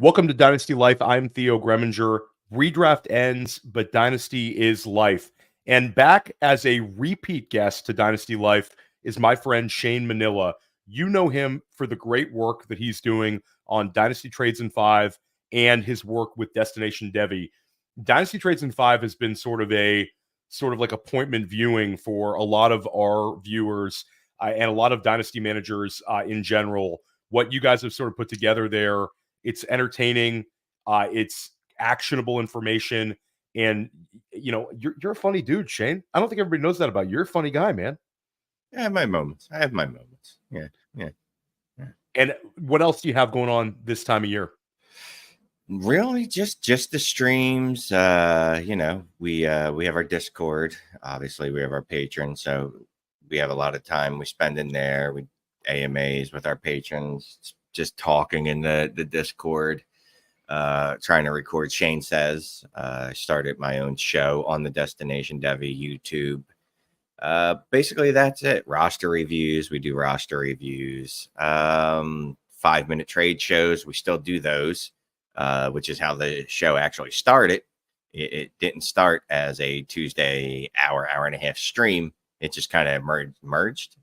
Welcome to Dynasty Life. I'm Theo Gremminger. Redraft ends, but Dynasty is life. And back as a repeat guest to Dynasty Life is my friend Shane Manila. You know him for the great work that he's doing on Dynasty Trades in 5 and his work with Destination Devy. Dynasty Trades in 5 has been sort of like appointment viewing for a lot of our viewers and a lot of Dynasty managers in general. What you guys have sort of put together there, it's entertaining, it's actionable information, and you're a funny dude, Shane. I don't think everybody knows that about you. You're a funny guy, man. I have my moments. Yeah. And what else do you have going on this time of year? Really, just the streams. We have our Discord. Obviously, we have our patrons, so we have a lot of time we spend in there. We AMAs with our patrons, just talking in the Discord, trying to record. Shane Says. I started my own show on the Destination Devy YouTube. Basically that's it. Roster reviews. We do roster reviews. 5-minute trade shows. We still do those, which is how the show actually started. It didn't start as a Tuesday hour and a half stream. It just kind of merged.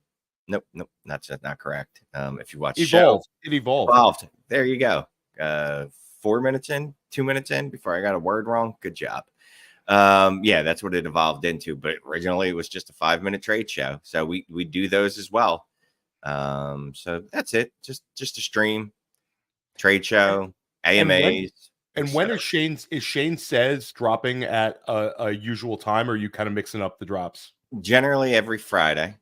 Nope, that's not correct. If you watch it evolved. There you go. 4 minutes in, 2 minutes in before I got a word wrong. Good job. That's what it evolved into. But originally it was just a 5-minute trade show. So we do those as well. So that's it. Just a stream, trade show, AMAs. And when is Shane Says dropping at a usual time, or are you kind of mixing up the drops? Generally every Friday,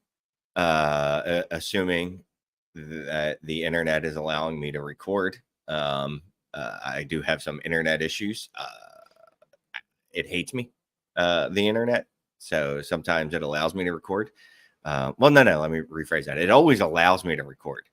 assuming that the internet is allowing me to record. I do have some internet issues. It hates me, the internet. So sometimes it allows me to record. No, let me rephrase that. It always allows me to record.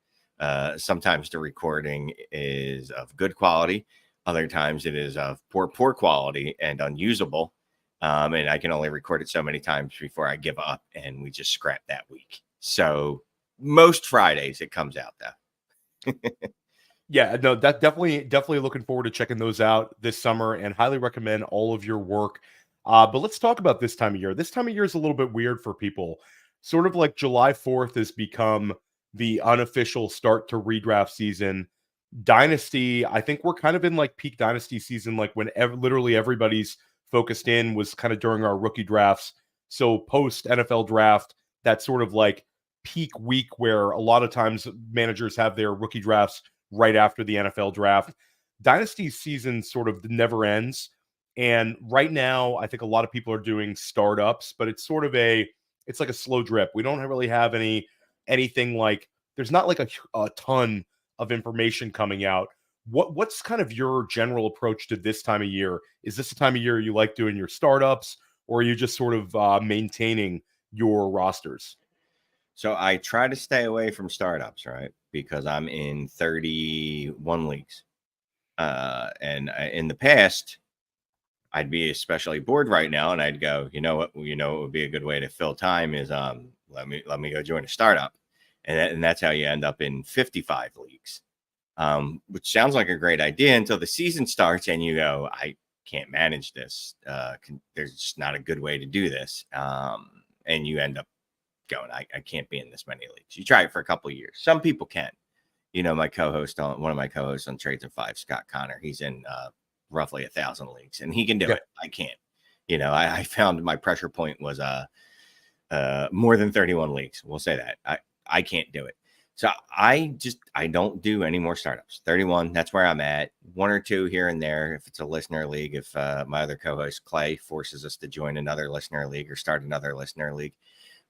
Sometimes the recording is of good quality. Other times it is of poor quality and unusable. And I can only record it so many times before I give up and we just scrap that week. So most Fridays it comes out though. Yeah, no, that definitely looking forward to checking those out this summer and highly recommend all of your work. But let's talk about this time of year. This time of year is a little bit weird for people. Sort of like July 4th has become the unofficial start to redraft season. Dynasty, I think we're kind of in like peak Dynasty season, like when literally everybody's focused in was kind of during our rookie drafts. So post NFL draft, that's sort of like peak week where a lot of times managers have their rookie drafts right after the NFL draft. Dynasty season sort of never ends. And right now, I think a lot of people are doing startups, but it's sort of it's like a slow drip. We don't really have anything like, there's not like a ton of information coming out. What's kind of your general approach to this time of year? Is this the time of year you like doing your startups, or are you just sort of maintaining your rosters? So I try to stay away from startups, right? Because I'm in 31 leagues. And in the past, I'd be especially bored right now, and I'd go, what would be a good way to fill time is let me go join a startup. And that's how you end up in 55 leagues. Which sounds like a great idea until the season starts and you go, I can't manage this. There's just not a good way to do this. And you end up going, I can't be in this many leagues. You try it for a couple of years. Some people can. One of my co-hosts on Trades in 5, Scott Connor, he's in roughly 1,000 leagues and he can do it. I can't. I found my pressure point was more than 31 leagues. We'll say that. I can't do it. So I don't do any more startups. 31, that's where I'm at. 1 or 2 here and there. If it's a listener league, if my other co-host Clay forces us to join another listener league or start another listener league.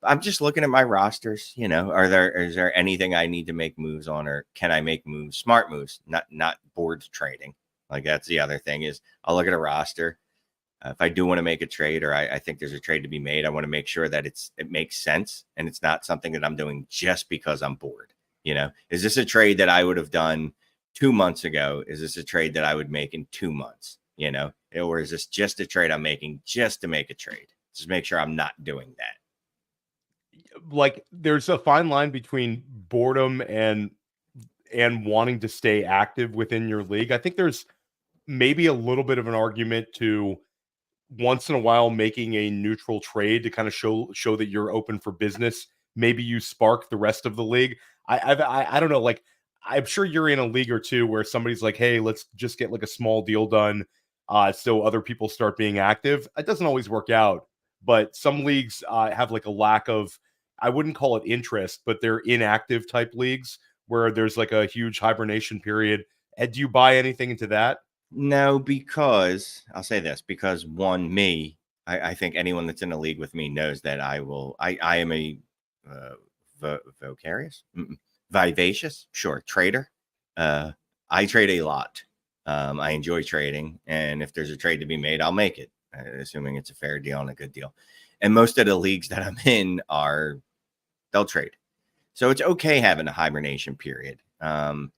I'm just looking at my rosters, is there anything I need to make moves on, or can I make moves, smart moves, not board trading? Like that's the other thing is I'll look at a roster. If I do want to make a trade, or I think there's a trade to be made, I want to make sure that it makes sense and it's not something that I'm doing just because I'm bored. Is this a trade that I would have done 2 months ago? Is this a trade that I would make in 2 months? Or is this just a trade I'm making just to make a trade? Just make sure I'm not doing that. Like there's a fine line between boredom and and wanting to stay active within your league, I think there's maybe a little bit of an argument to once in a while making a neutral trade to kind of show that you're open for business. Maybe you spark the rest of the league. I don't know. Like, I'm sure you're in a league or two where somebody's like, "Hey, let's just get like a small deal done, so other people start being active." It doesn't always work out, but some leagues have like a lack of. I wouldn't call it interest, but they're inactive type leagues where there's like a huge hibernation period. And do you buy anything into that? No, because I'll say this, because I think anyone that's in a league with me knows that I am a vocarious, vivacious, sure, trader. I trade a lot. I enjoy trading. And if there's a trade to be made, I'll make it, assuming it's a fair deal and a good deal. And most of the leagues that I'm in they'll trade. So it's okay having a hibernation period. In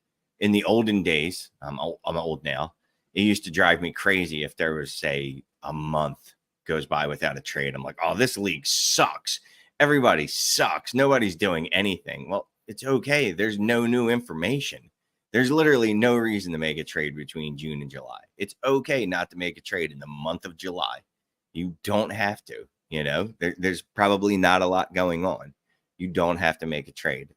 the olden days, I'm old now. It used to drive me crazy if there was, say, a month goes by without a trade. I'm like, oh, this league sucks. Everybody sucks. Nobody's doing anything. Well, it's okay. There's no new information. There's literally no reason to make a trade between June and July. It's okay not to make a trade in the month of July. You don't have to, there's probably not a lot going on. You don't have to make a trade.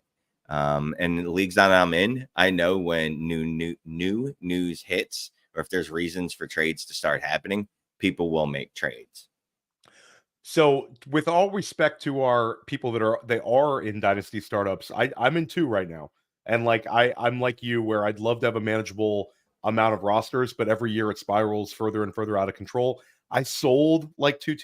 And the leagues that I'm in, I know when new news hits, or if there's reasons for trades to start happening, people will make trades. So, with all respect to our people that are in dynasty startups, I'm in two right now, and like I'm like you, where I'd love to have a manageable amount of rosters, but every year it spirals further and further out of control. I sold like two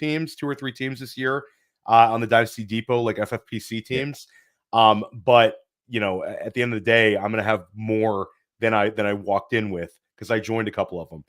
or three teams this year on the Dynasty Depot, like FFPC teams. Yeah. But at the end of the day, I'm going to have more than I walked in with because I joined a couple of them.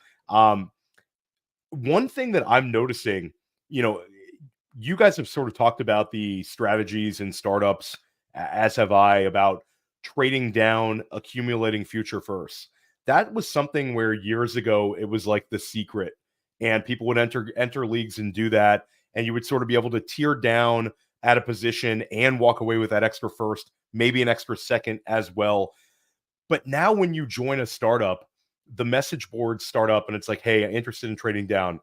One thing that I'm noticing, you guys have sort of talked about the strategies and startups, as have I, about trading down, accumulating future firsts. That was something where years ago it was like the secret, and people would enter leagues and do that, and you would sort of be able to tier down at a position and walk away with that extra first, maybe an extra second as well. But now when you join a startup, the message boards start up and it's like, hey, I'm interested in trading down,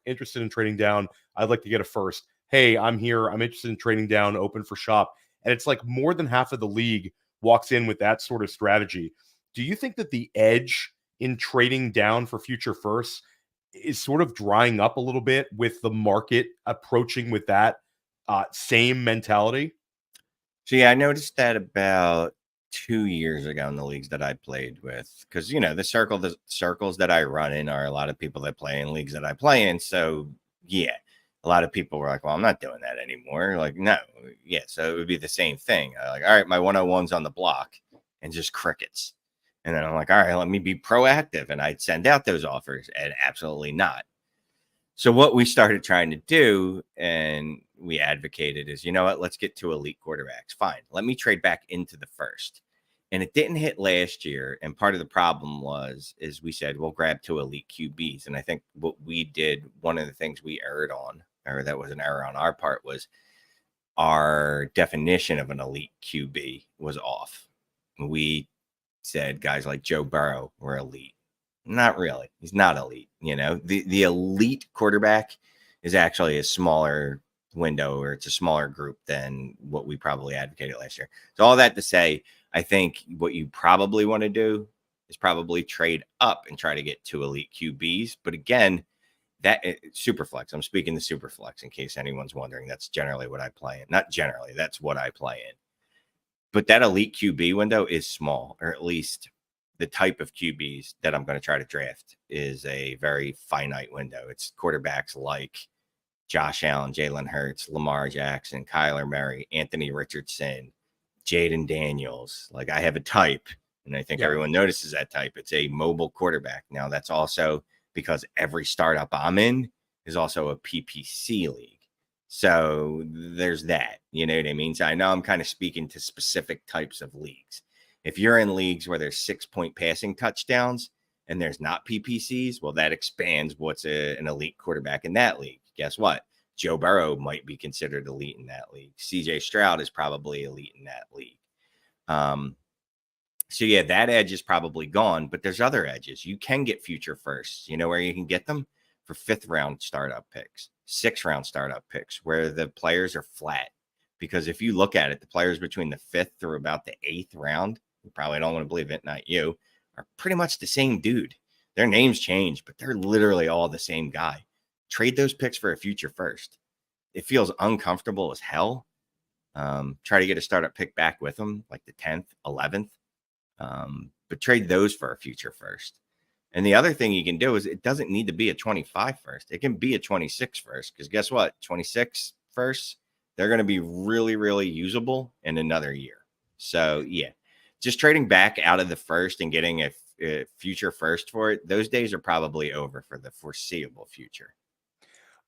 I'd like to get a first. Hey, I'm here. I'm interested in trading down, open for shop. And it's like more than half of the league walks in with that sort of strategy. Do you think that the edge in trading down for future firsts is sort of drying up a little bit with the market approaching with that same mentality? So, yeah, I noticed that about 2 years ago in the leagues that I played with, because the circles that I run in are a lot of people that play in leagues that I play in. So yeah, a lot of people were like, well, I'm not doing that anymore. Like, no, yeah. So it would be the same thing. Like, all right, my 101's on the block, and just crickets. And then I'm like, all right, let me be proactive. And I'd send out those offers, and absolutely not. So what we started trying to do, and we advocated, is, you know what, let's get to elite quarterbacks. Fine. Let me trade back into the first. And it didn't hit last year. And part of the problem is we said, we'll grab two elite QBs. And I think what we did, one of the things we erred on, or that was an error on our part, was our definition of an elite QB was off. We said guys like Joe Burrow were elite. Not really. He's not elite. The elite quarterback is actually a smaller window, or it's a smaller group than what we probably advocated last year. So all that to say, I think what you probably want to do is probably trade up and try to get two elite QBs. But again, that super flex. I'm speaking to super flex in case anyone's wondering. That's generally what I play in. Not generally. That's what I play in. But that elite QB window is small, or at least the type of QBs that I'm going to try to draft is a very finite window. It's quarterbacks like Josh Allen, Jalen Hurts, Lamar Jackson, Kyler Murray, Anthony Richardson, Jaden Daniels. Like, I have a type, and I think everyone notices that type. It's a mobile quarterback. Now, that's also because every startup I'm in is also a PPC league. So there's that, you know what I mean? So I know I'm kind of speaking to specific types of leagues. If you're in leagues where there's 6-point passing touchdowns and there's not PPCs, well, that expands what's an elite quarterback in that league. Guess what? Joe Burrow might be considered elite in that league. CJ Stroud is probably elite in that league. So yeah, that edge is probably gone, but there's other edges. You can get future firsts. You know where you can get them? For 5th round startup picks, 6th round startup picks, where the players are flat. Because if you look at it, the players between the 5th through about the 8th round, you probably don't want to believe it, not you, are pretty much the same dude. Their names change, but they're literally all the same guy. Trade those picks for a future first. It feels uncomfortable as hell. Try to get a startup pick back with them, like the 10th, 11th. But trade those for a future first. And the other thing you can do is it doesn't need to be a 25 first. It can be a 26 first, because guess what? 26 first, they're going to be really, really usable in another year. So yeah, just trading back out of the first and getting a future first for it, those days are probably over for the foreseeable future.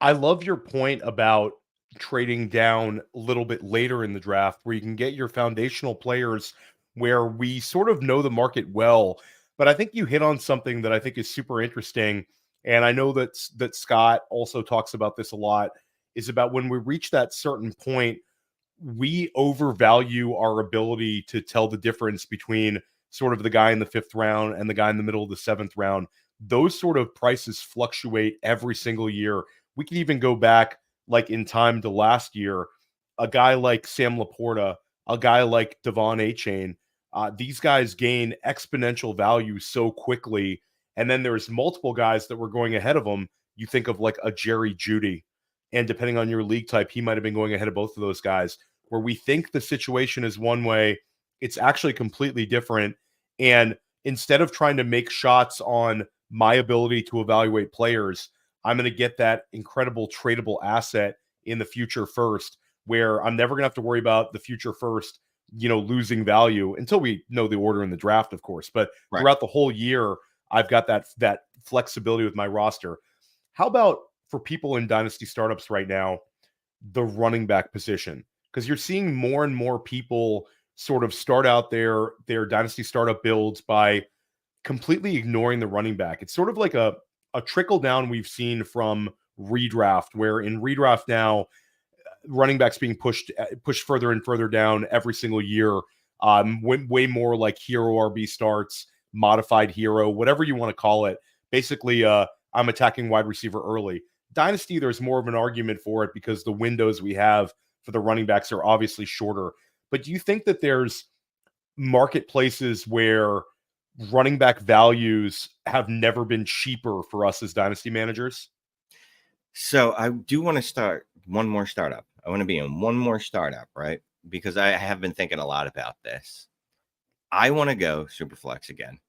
I love your point about trading down a little bit later in the draft where you can get your foundational players where we sort of know the market well. But I think you hit on something that I think is super interesting. And I know that Scott also talks about this a lot, is about when we reach that certain point, we overvalue our ability to tell the difference between sort of the guy in the 5th round and the guy in the middle of the 7th round. Those sort of prices fluctuate every single year. We can even go back like in time to last year, a guy like Sam Laporta, a guy like Devon Achane, these guys gain exponential value so quickly. And then there's multiple guys that were going ahead of them. You think of like a Jerry Jeudy, and depending on your league type, he might have been going ahead of both of those guys, where we think the situation is one way, it's actually completely different. And instead of trying to make shots on my ability to evaluate players, I'm going to get that incredible tradable asset in the future first, where I'm never going to have to worry about the future first, losing value until we know the order in the draft, of course. But Right. throughout the whole year, I've got that flexibility with my roster. How about for people in dynasty startups right now, the running back position? Because you're seeing more and more people sort of start out their dynasty startup builds by completely ignoring the running back. It's sort of like a trickle down we've seen from redraft, where in redraft now, running backs being pushed further and further down every single year. Way more like hero RB starts, modified hero, whatever you want to call it. Basically, I'm attacking wide receiver early. Dynasty, there's more of an argument for it because the windows we have for the running backs are obviously shorter. But do you think that there's marketplaces where running back values have never been cheaper for us as dynasty managers? So I do want to start one more startup. I want to be in one more startup, right? Because I have been thinking a lot about this. I want to go super flex again.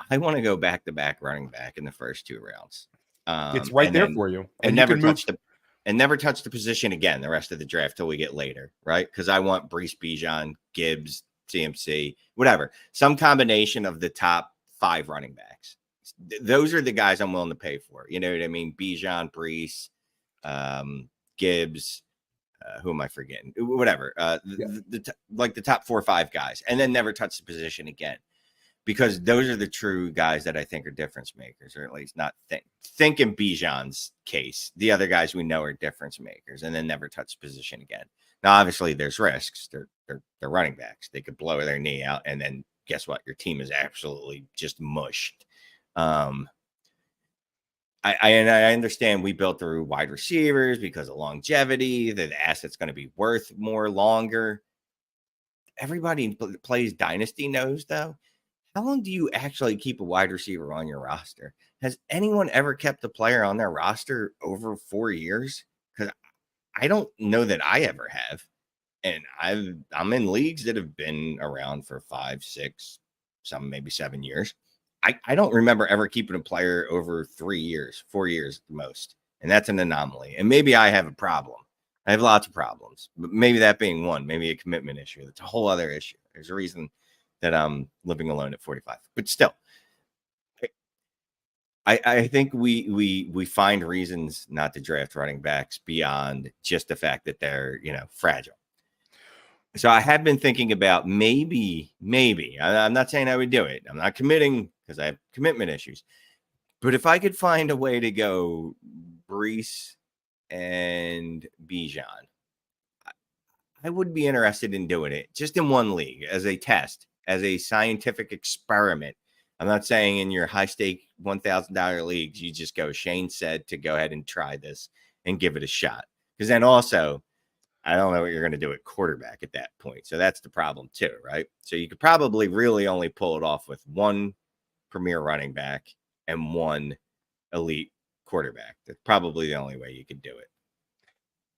I want to go back to back running back in the first 2 rounds. It's right And there then for you. and And you never can move. touch the position again the rest of the draft till we get later, right? Because I want Brees, Bijan, Gibbs, CMC, whatever, some combination of the top 5 running backs. Those are the guys I'm willing to pay for. You know what I mean? Bijan, Brees, Gibbs. Who am I forgetting? Whatever. Like the top 4 or 5 guys, and then never touch the position again. Because those are the true guys that I think are difference makers, or at least not think in Bijan's case. The other guys we know are difference makers, and then never touch the position again. Now, obviously, there's risks. They're running backs. They could blow their knee out, and then guess what? Your team is absolutely just mushed. I understand we built through wide receivers because of longevity. The asset's going to be worth more longer. Everybody plays Dynasty knows, though. How long do you actually keep a wide receiver on your roster? Has anyone ever kept a player on their roster over 4 years? Because I don't know that I ever have. And I'm in leagues that have been around for 5, 6, some maybe 7 years. I don't remember ever keeping a player over 3 years, 4 years at the most. And that's an anomaly. And maybe I have a problem. I have lots of problems, but maybe that being one, maybe a commitment issue. That's a whole other issue. There's a reason that I'm living alone at 45. But still, I think we find reasons not to draft running backs beyond just the fact that they're, fragile. So I have been thinking about maybe, I'm not saying I would do it. I'm not committing because I have commitment issues. But if I could find a way to go Brees and Bijan, I would be interested in doing it just in one league as a test. as a scientific experiment. I'm not saying in your high stake $1,000 leagues, you just go, Shane said to go ahead and try this and give it a shot. Because then also, I don't know what you're going to do at quarterback at that point. So that's the problem too, right? So you could probably really only pull it off with one premier running back and one elite quarterback. That's probably the only way you could do it.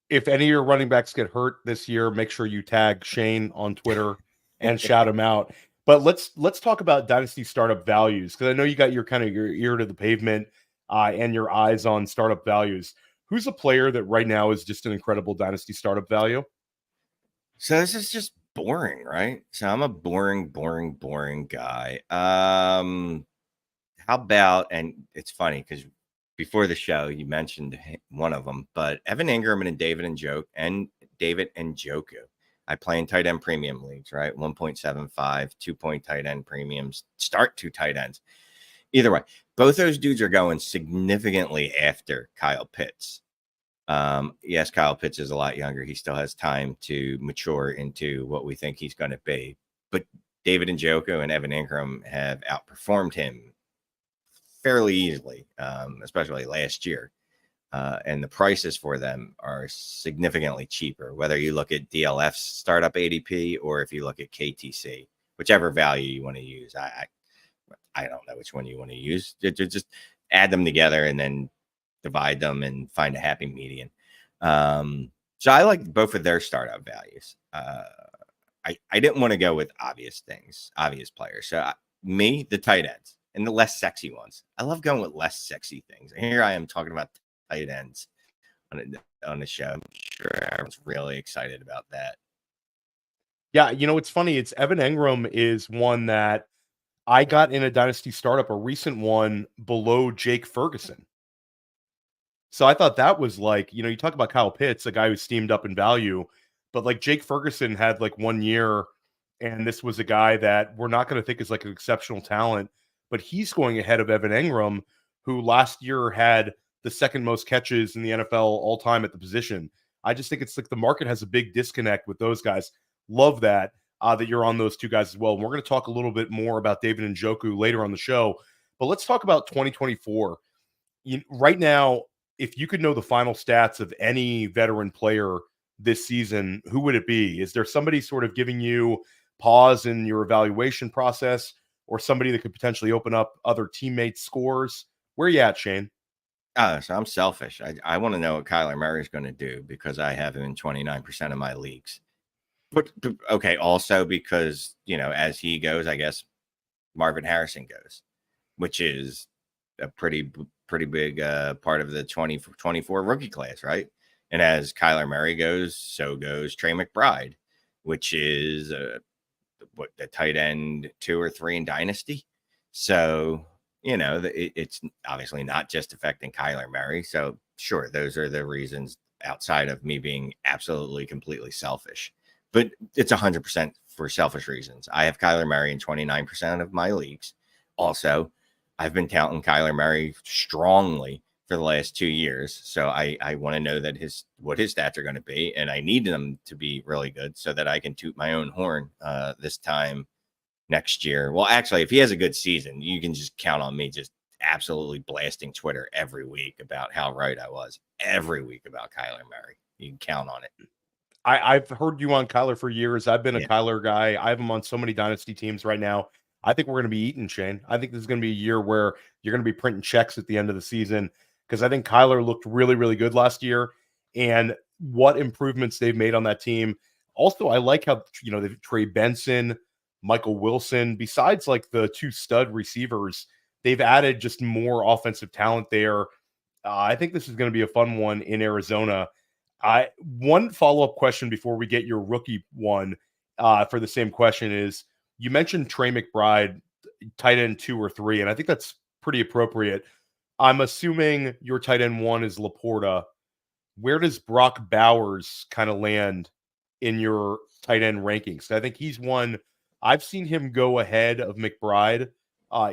If any of your running backs get hurt this year, make sure you tag Shane on Twitter and shout him out. But let's talk about Dynasty Startup Values, because I know you got your ear to the pavement and your eyes on startup values. Who's a player that right now is just an incredible Dynasty Startup value? So this is just boring, right? So I'm a boring guy. How about, and it's funny because before the show you mentioned one of them, but Evan Ingram and David Njoku. I play in tight end premium leagues, right? 1.75, 2-point tight end premiums, start 2 tight ends. Either way, both those dudes are going significantly after Kyle Pitts. Yes, Kyle Pitts is a lot younger. He still has time to mature into what we think he's going to be. But David Njoku and Evan Ingram have outperformed him fairly easily, especially last year. And the prices for them are significantly cheaper, whether you look at DLF's startup ADP or if you look at KTC, whichever value you want to use. I don't know which one you want to use. Just add them together and then divide them and find a happy median. So I like both of their startup values. I didn't want to go with obvious players. So the tight ends and the less sexy ones. I love going with less sexy things. And here I am talking about tight ends on the show. I'm sure everyone's really excited about that. Yeah, it's funny. It's Evan Engram is one that I got in a Dynasty Startup, a recent one below Jake Ferguson. So I thought that was like, you talk about Kyle Pitts, a guy who steamed up in value, but like Jake Ferguson had like 1 year, and this was a guy that we're not going to think is like an exceptional talent, but he's going ahead of Evan Engram, who last year had the second most catches in the NFL all time at the position. I just think it's like the market has a big disconnect with those guys. Love that you're on those two guys as well. And we're going to talk a little bit more about David Njoku later on the show, but let's talk about 2024. Right now, if you could know the final stats of any veteran player this season, who would it be? Is there somebody sort of giving you pause in your evaluation process, or somebody that could potentially open up other teammates' scores? Where are you at, Shane? So I'm selfish. I want to know what Kyler Murray is going to do because I have him in 29% of my leagues. But okay, also because, as he goes, I guess Marvin Harrison goes, which is a pretty big part of the 2024 rookie class, right? And as Kyler Murray goes, so goes Trey McBride, which is the tight end 2 or 3 in Dynasty. So, it's obviously not just affecting Kyler Murray. So sure, those are the reasons outside of me being absolutely completely selfish. But it's 100% for selfish reasons. I have Kyler Murray in 29% of my leagues. Also, I've been touting Kyler Murray strongly for the last 2 years. So I want to know that what his stats are going to be. And I need them to be really good so that I can toot my own horn this time next year. Well, actually, if he has a good season, you can just count on me just absolutely blasting Twitter every week about how right I was every week about Kyler Murray. You can count on it. I've heard you on Kyler for years. I've been a Kyler guy. I have him on so many Dynasty teams right now. I think we're going to be eating, Shane. I think this is going to be a year where you're going to be printing checks at the end of the season, because I think Kyler looked really, really good last year, and what improvements they've made on that team. Also, I like how, they've Trey Benson, Michael Wilson, besides like the 2 stud receivers, they've added just more offensive talent there. I think this is going to be a fun one in Arizona. One follow-up question before we get your rookie one for the same question is, you mentioned Trey McBride, tight end 2 or 3, and I think that's pretty appropriate. I'm assuming your tight end 1 is Laporta. Where does Brock Bowers kind of land in your tight end rankings? I think he's one. I've seen him go ahead of McBride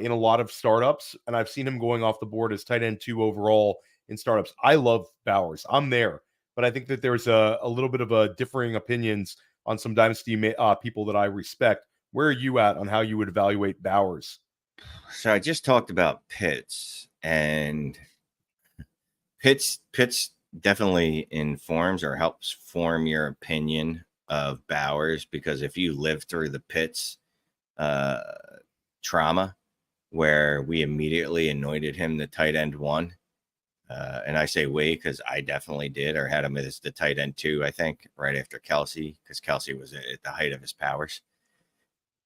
in a lot of startups, and I've seen him going off the board as tight end 2 overall in startups. I love Bowers. I'm there. But I think that there's a little bit of a differing opinions on some Dynasty people that I respect. Where are you at on how you would evaluate Bowers? So I just talked about Pitts, and Pitts definitely informs or helps form your opinion of Bowers, because if you live through the Pitts trauma where we immediately anointed him the tight end 1, and I say we because I definitely did, or had him as the tight end 2, I think, right after Kelsey, because Kelsey was at the height of his powers.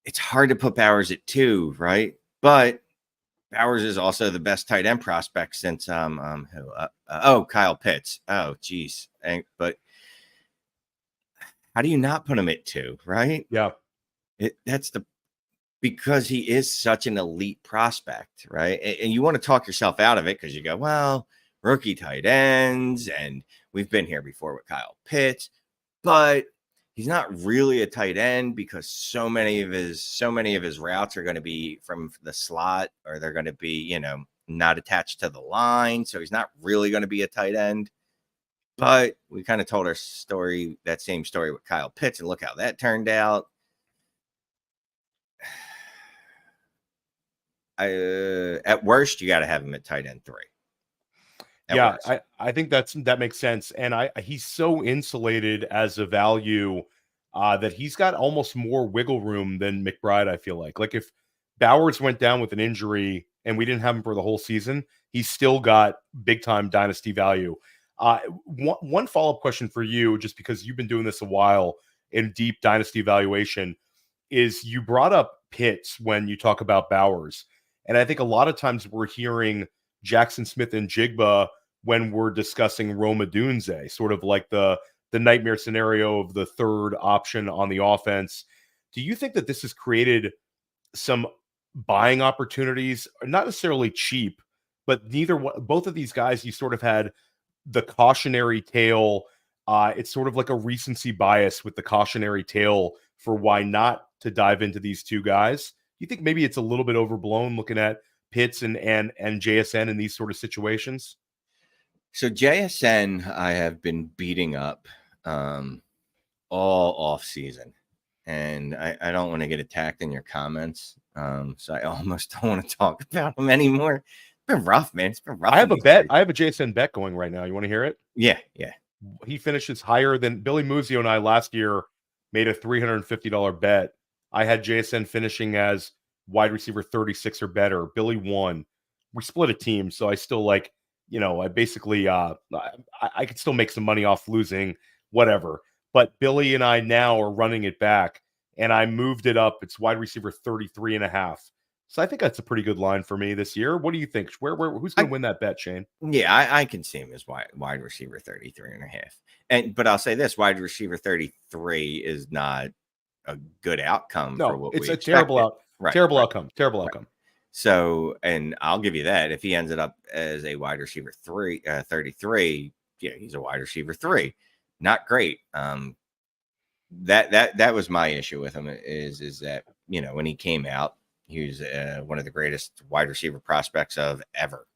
It's hard to put Bowers at 2, right? But Bowers is also the best tight end prospect since Kyle Pitts. Oh, geez. But how do you not put him at 2, right? Yeah. Because he is such an elite prospect, right? And you want to talk yourself out of it because you go, well, rookie tight ends, and we've been here before with Kyle Pitts, but he's not really a tight end because so many of his routes are going to be from the slot, or they're going to be, not attached to the line. So he's not really going to be a tight end. But we kind of told that same story with Kyle Pitts, and look how that turned out. At worst, you got to have him at tight end 3. Yeah, I think that makes sense. And he's so insulated as a value that he's got almost more wiggle room than McBride, I feel like. Like if Bowers went down with an injury and we didn't have him for the whole season, he's still got big-time dynasty value. One follow-up question for you, just because you've been doing this a while in deep dynasty evaluation, is you brought up Pitts when you talk about Bowers. And I think a lot of times we're hearing Jackson Smith and Jigba when we're discussing Roma Dunze, sort of like the nightmare scenario of the third option on the offense. Do you think that this has created some buying opportunities, not necessarily cheap, but both of these guys, you sort of had the cautionary tale. It's sort of like a recency bias with the cautionary tale for why not to dive into these two guys. You think maybe it's a little bit overblown looking at Pitts and JSN in these sort of situations? So JSN, I have been beating up all off season, and I don't want to get attacked in your comments. So I almost don't want to talk about him anymore. It's been rough, man. It's been rough. I have a bet. I have a JSN bet going right now. You want to hear it? Yeah. He finishes higher than Billy Muzio and I last year made a $350 bet. I had JSN finishing as wide receiver 36 or better. Billy won. We split a team, so I still I basically I could still make some money off losing, whatever. But Billy and I now are running it back, and I moved it up. It's wide receiver 33.5. So I think that's a pretty good line for me this year. What do you think? Who's going to win that bet, Shane? Yeah, I can see him as wide receiver 33.5. But I'll say this: wide receiver 33 is not a good outcome for what it's we a terrible outcome. So, and I'll give you that. If he ended up as a wide receiver 33, yeah, he's a wide receiver 3. Not great. That was my issue with him is that, when he came out, he was one of the greatest wide receiver prospects of ever,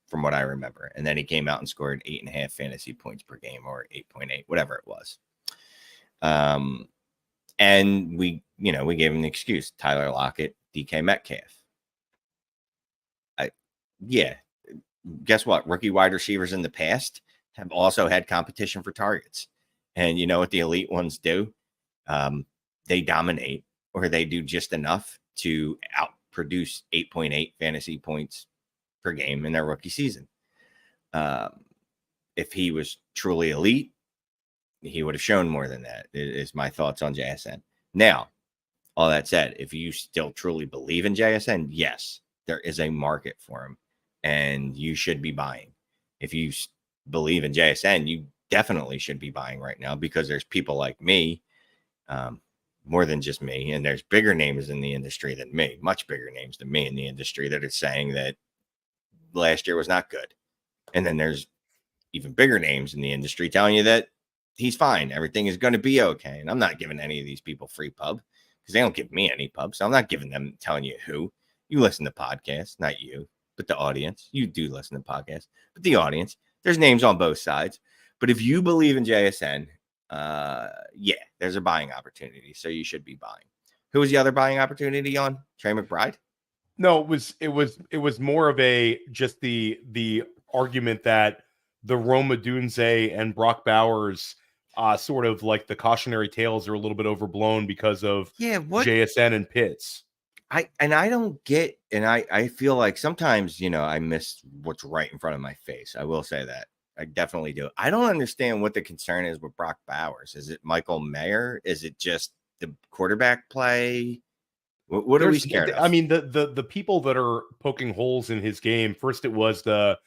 from what I remember. And then he came out and scored 8.5 fantasy points per game, or 8.8, whatever it was. And we gave him the excuse: Tyler Lockett, DK Metcalf. Guess what? Rookie wide receivers in the past have also had competition for targets. And you know what the elite ones do? They dominate, or they do just enough to outproduce 8.8 fantasy points per game in their rookie season. If he was truly elite, he would have shown more than that, is my thoughts on JSN. Now, all that said, if you still truly believe in JSN, yes, there is a market for him, and you should be buying. If you believe in JSN, you definitely should be buying right now, because there's people like me, more than just me, and there's bigger names in the industry than me, much bigger names than me in the industry, that are saying that last year was not good. And then there's even bigger names in the industry telling you that he's fine, everything is going to be okay. And I'm not giving any of these people free pub, because they don't give me any pub. So I'm not giving them, telling you who. You listen to podcasts, not you, but the audience. You do listen to podcasts, but the audience. There's names on both sides. But if you believe in JSN yeah, there's a buying opportunity. So you should be buying. Who was the other buying opportunity on? Trey McBride? No, it was more of a just the argument that the Roma Dunze and Brock Bowers sort of like the cautionary tales are a little bit overblown because of What JSN and Pitts. I don't get, and I feel like sometimes, I miss what's right in front of my face. I will say that. I definitely do. I don't understand what the concern is with Brock Bowers. Is it Michael Mayer? Is it just the quarterback play? What are we scared of? I mean, the people that are poking holes in his game, first it was the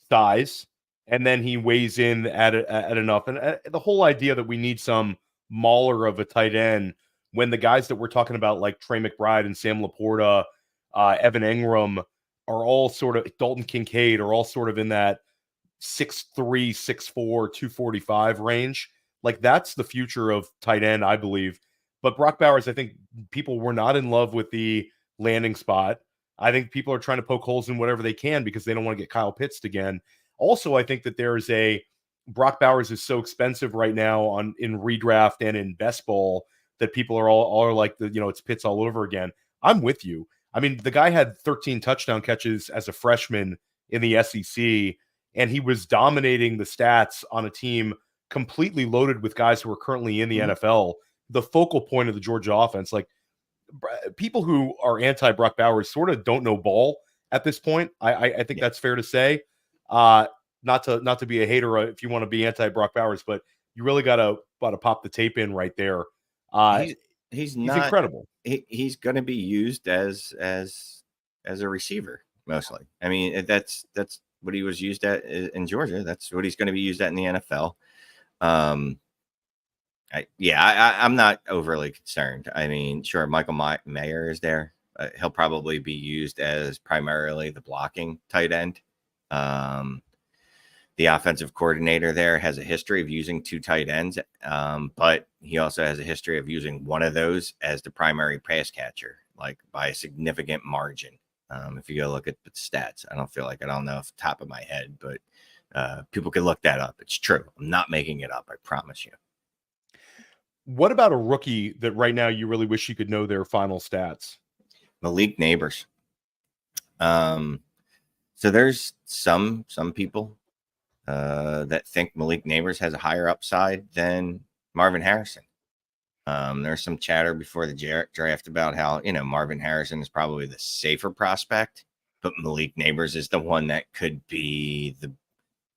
size, and then he weighs in at enough. And the whole idea that we need some mauler of a tight end when the guys that we're talking about, like Trey McBride and Sam Laporta, Evan Engram, are all sort of Dalton Kincaid, are all sort of in that 6'3", 6'4", 245 range. Like that's the future of tight end, I believe. But Brock Bowers, I think people were not in love with the landing spot. I think people are trying to poke holes in whatever they can because they don't want to get Kyle Pitts again. Also, I think that there's a Brock Bowers is so expensive right now in redraft and in best ball that people are all like it's Pitts all over again. I'm with you. I mean, the guy had 13 touchdown catches as a freshman in the SEC, and he was dominating the stats on a team completely loaded with guys who are currently in the NFL. The focal point of the Georgia offense. Like people who are anti Brock Bowers sort of don't know ball at this point. I think that's fair to say. Not to be a hater if you want to be anti Brock Bowers, but you really gotta pop the tape in right there. He's not incredible. He's going to be used as a receiver mostly. I mean, that's what he was used at in Georgia. That's what he's going to be used at in the NFL. I'm not overly concerned. I mean, sure, Michael Mayer is there. He'll probably be used as primarily the blocking tight end. The offensive coordinator there has a history of using two tight ends, but he also has a history of using one of those as the primary pass catcher, like by a significant margin. If you go look at the stats, I don't know off the top of my head, but people can look that up. It's true. I'm not making it up. I promise you. What about a rookie that right now you really wish you could know their final stats? Malik Nabers. So there's some people that think Malik Nabers has a higher upside than Marvin Harrison. There's some chatter before the draft about how, Marvin Harrison is probably the safer prospect, but Malik Nabers is the one that could be I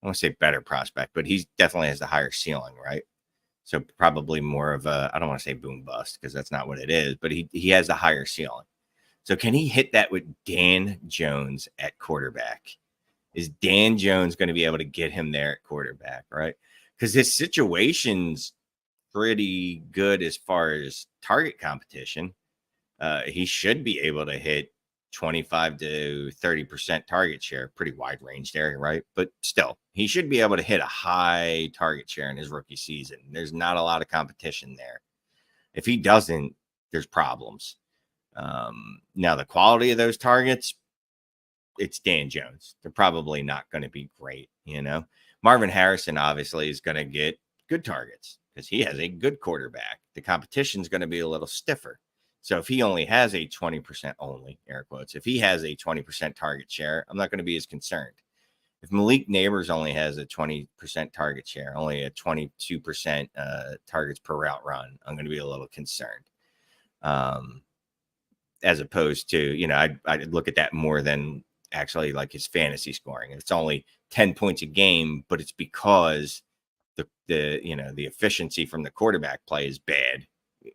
want to say better prospect, but he definitely has the higher ceiling, right? So probably more of I don't want to say boom bust because that's not what it is, but he has the higher ceiling. So can he hit that with Dan Jones at quarterback? Is Dan Jones going to be able to get him there at quarterback, right? Because his situation's pretty good as far as target competition. He should be able to hit 25 to 30% target share, pretty wide range there, right? But still, he should be able to hit a high target share in his rookie season. There's not a lot of competition there. If he doesn't, there's problems. Now, the quality of those targets, it's Dan Jones. They're probably not going to be great, Marvin Harrison obviously is going to get good targets because he has a good quarterback. The competition is going to be a little stiffer. So if he only has a 20% only, air quotes, if he has a 20% target share, I'm not going to be as concerned. If Malik Nabers only has a 20% target share, only a 22% targets per route run, I'm going to be a little concerned. As opposed to, I'd look at that more than actually like his fantasy scoring. It's only 10 points a game, but it's because the efficiency from the quarterback play is bad.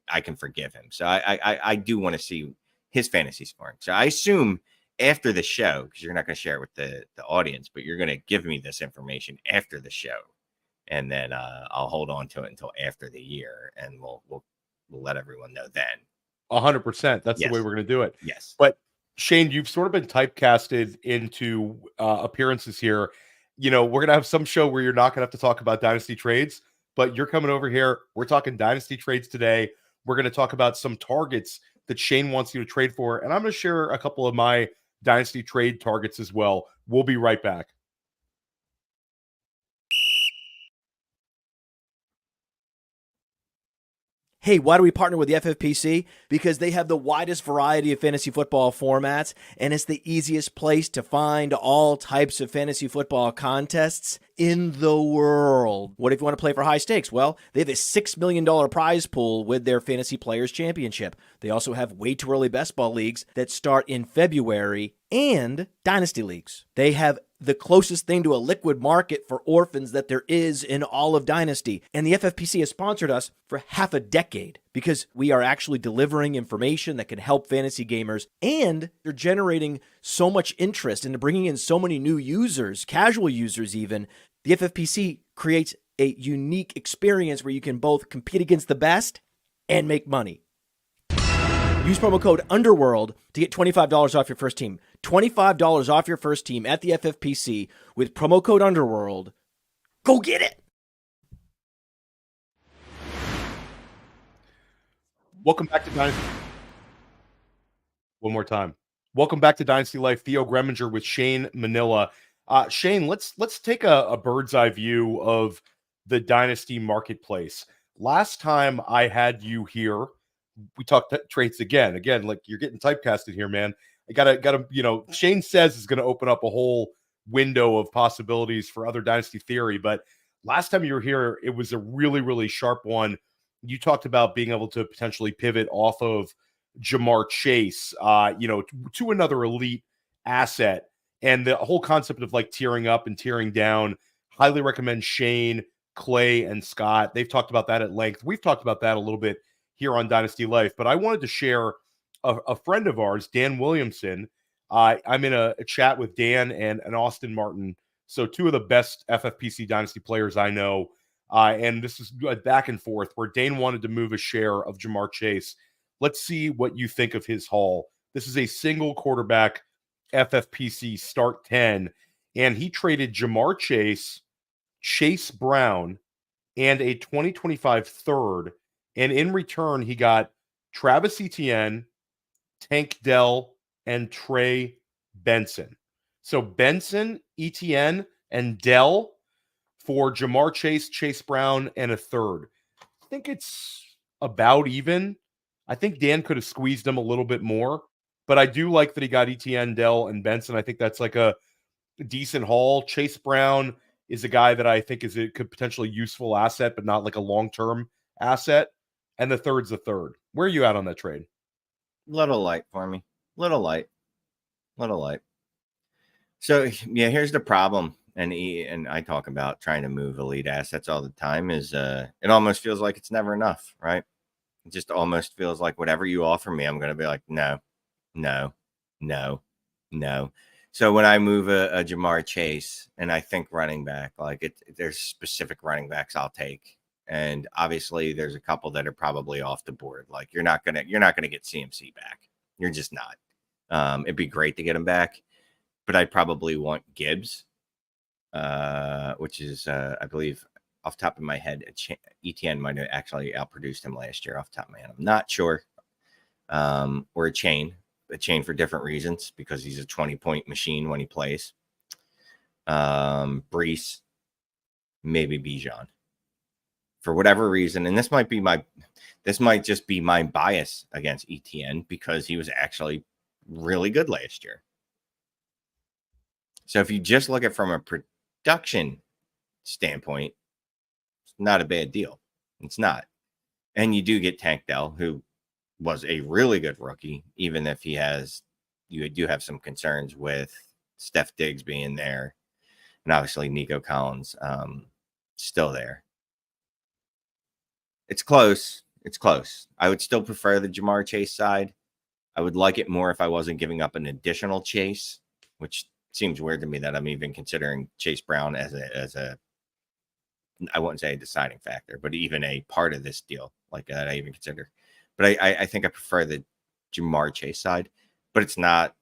I can forgive him. So I do want to see his fantasy scoring. So I assume after the show, because you're not going to share it with the audience, but you're going to give me this information after the show. And then I'll hold on to it until after the year, and we'll let everyone know then. 100%. That's the way we're going to do it. Yes. But Shane, you've sort of been typecasted into appearances here. We're going to have some show where you're not going to have to talk about Dynasty Trades, but you're coming over here. We're talking Dynasty Trades today. We're going to talk about some targets that Shane wants you to trade for, and I'm going to share a couple of my Dynasty Trade targets as well. We'll be right back. Hey, why do we partner with the FFPC? Because they have the widest variety of fantasy football formats, and it's the easiest place to find all types of fantasy football contests in the world. What if you want to play for high stakes? Well, they have a $6 million prize pool with their Fantasy Players Championship. They also have way too early best ball leagues that start in February and Dynasty Leagues. They have the closest thing to a liquid market for orphans that there is in all of Dynasty. And the FFPC has sponsored us for half a decade because we are actually delivering information that can help fantasy gamers, and they're generating so much interest and bringing in so many new users, casual users even. The FFPC creates a unique experience where you can both compete against the best and make money. Use promo code UNDERWORLD to get $25 off your first team. $25 off your first team at the FFPC with promo code UNDERWORLD. Go get it! Welcome back to Dynasty. One more time. Welcome back to Dynasty Life. Theo Gremminger with Shane Manila. Shane, let's take a bird's eye view of the Dynasty marketplace. Last time I had you here, we talked trades again. Like you're getting typecasted here, man. I gotta, Shane says is going to open up a whole window of possibilities for other Dynasty theory. But last time you were here, it was a really, really sharp one. You talked about being able to potentially pivot off of Jamar Chase, to another elite asset, and the whole concept of like tiering up and tiering down. Highly recommend Shane, Clay, and Scott. They've talked about that at length. We've talked about that a little bit here on Dynasty Life, but I wanted to share a friend of ours, Dan Williamson. I'm in a chat with Dan and Austin Martin, so two of the best FFPC Dynasty players I know, and this is a back and forth where Dan wanted to move a share of Jamar Chase. Let's see what you think of his haul. This is a single quarterback FFPC start 10, and he traded Jamar Chase, Chase Brown, and a 2025 third. And in return, he got Travis Etienne, Tank Dell, and Trey Benson. So Benson, Etienne, and Dell for Jamar Chase, Chase Brown, and a third. I think it's about even. I think Dan could have squeezed him a little bit more, but I do like that he got Etienne, Dell, and Benson. I think that's like a decent haul. Chase Brown is a guy that I think could potentially useful asset, but not like a long-term asset. And the third's the third. Where are you at on that trade? Little light for me. Little light. So yeah, here's the problem. And I talk about trying to move elite assets all the time is it almost feels like it's never enough, right? It just almost feels like whatever you offer me, I'm going to be like, no. So when I move a Jamar Chase and I think running back, like there's specific running backs I'll take. And obviously there's a couple that are probably off the board. Like you're not gonna get CMC back. You're just not. It'd be great to get him back, but I'd probably want Gibbs, which is I believe off the top of my head, ETN might have actually outproduced him last year off the top of my head. I'm not sure. Or a chain for different reasons because he's a 20-point machine when he plays. Brees, maybe Bijan. For whatever reason, and this might just be my bias against ETN because he was actually really good last year. So if you just look at it from a production standpoint, it's not a bad deal. It's not. And you do get Tank Dell, who was a really good rookie, even if you do have some concerns with Steph Diggs being there. And obviously Nico Collins still there. It's close. I would still prefer the Jamar Chase side. I would like it more if I wasn't giving up an additional Chase, which seems weird to me that I'm even considering Chase Brown as a I wouldn't say a deciding factor, but even a part of this deal like that I even consider. But I think I prefer the Jamar Chase side, but it's not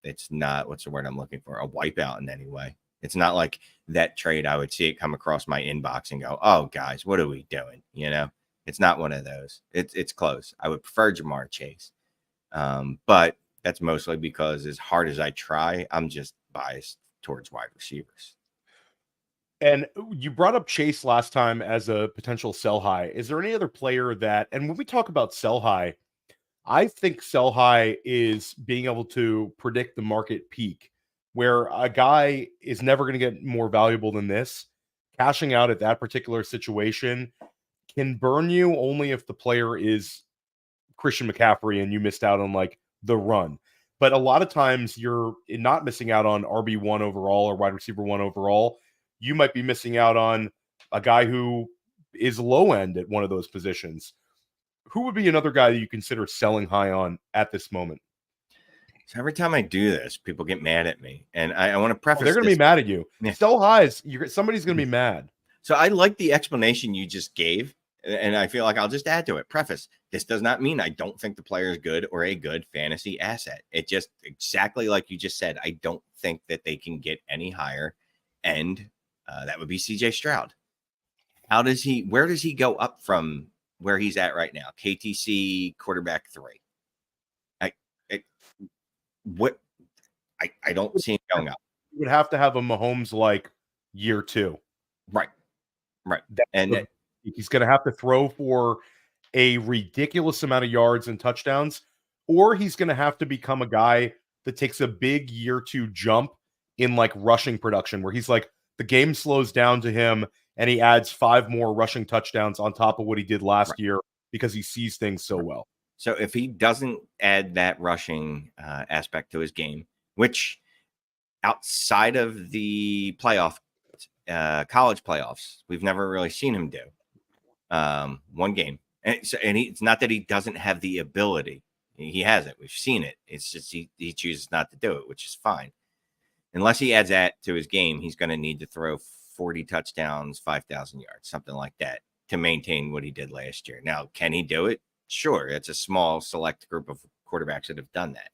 what's the word I'm looking for? A wipeout in any way. It's not like that trade. I would see it come across my inbox and go, oh guys, what are we doing? It's not one of those. It's close. I would prefer Jamar Chase. But that's mostly because as hard as I try, I'm just biased towards wide receivers. And you brought up Chase last time as a potential sell high. Is there any other player that, and when we talk about sell high, I think sell high is being able to predict the market peak, where a guy is never going to get more valuable than this. Cashing out at that particular situation can burn you only if the player is Christian McCaffrey and you missed out on like the run. But a lot of times you're not missing out on RB1 overall or wide receiver 1 overall. You might be missing out on a guy who is low end at one of those positions. Who would be another guy that you consider selling high on at this moment? So every time I do this, people get mad at me, and I want to preface. They're going to be mad at you. Yeah. Sell highs. Somebody's going to be mad. So I like the explanation you just gave, and I feel like I'll just add to it. Preface: this does not mean I don't think the player is good or a good fantasy asset. It just exactly like you just said. I don't think that they can get any higher, and that would be CJ Stroud. Where does he go up from where he's at right now? KTC quarterback 3. I don't see him going up. You would have to have a Mahomes like year 2. Right. He's going to have to throw for a ridiculous amount of yards and touchdowns, or he's going to have to become a guy that takes a big year 2 jump in like rushing production, where he's like the game slows down to him and he adds 5 more rushing touchdowns on top of what he did last year because he sees things so well. So if he doesn't add that rushing aspect to his game, which outside of the college playoffs, we've never really seen him do one game. And it's not that he doesn't have the ability. He has it. We've seen it. It's just he chooses not to do it, which is fine. Unless he adds that to his game, he's going to need to throw 40 touchdowns, 5,000 yards, something like that to maintain what he did last year. Now, can he do it? Sure, it's a small select group of quarterbacks that have done that.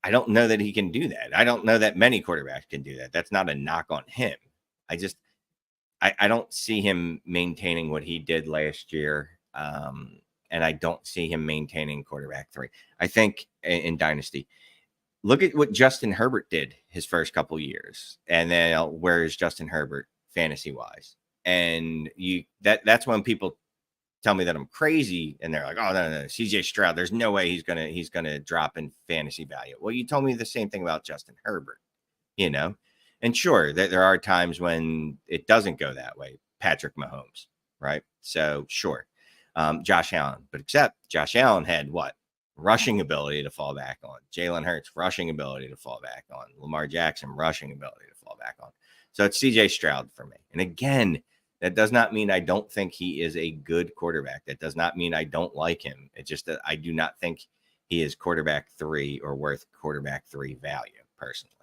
I don't know that he can do that. I don't know that many quarterbacks can do that. That's not a knock on him. I don't see him maintaining what he did last year, and I don't see him maintaining quarterback 3. I think in Dynasty, look at what Justin Herbert did his first couple years, and then where is Justin Herbert fantasy wise? And that's when people tell me that I'm crazy, and they're like, "Oh no, CJ Stroud, there's no way he's gonna drop in fantasy value." Well, you told me the same thing about Justin Herbert, and sure, there are times when it doesn't go that way. Patrick Mahomes, right? So sure, Josh Allen, but except Josh Allen had what rushing ability to fall back on. Jaylen Hurts rushing ability to fall back on. Lamar Jackson rushing ability to fall back on. So it's CJ Stroud for me, and again. That does not mean I don't think he is a good quarterback. That does not mean I don't like him. It's just that I do not think he is quarterback 3 or worth quarterback 3 value personally.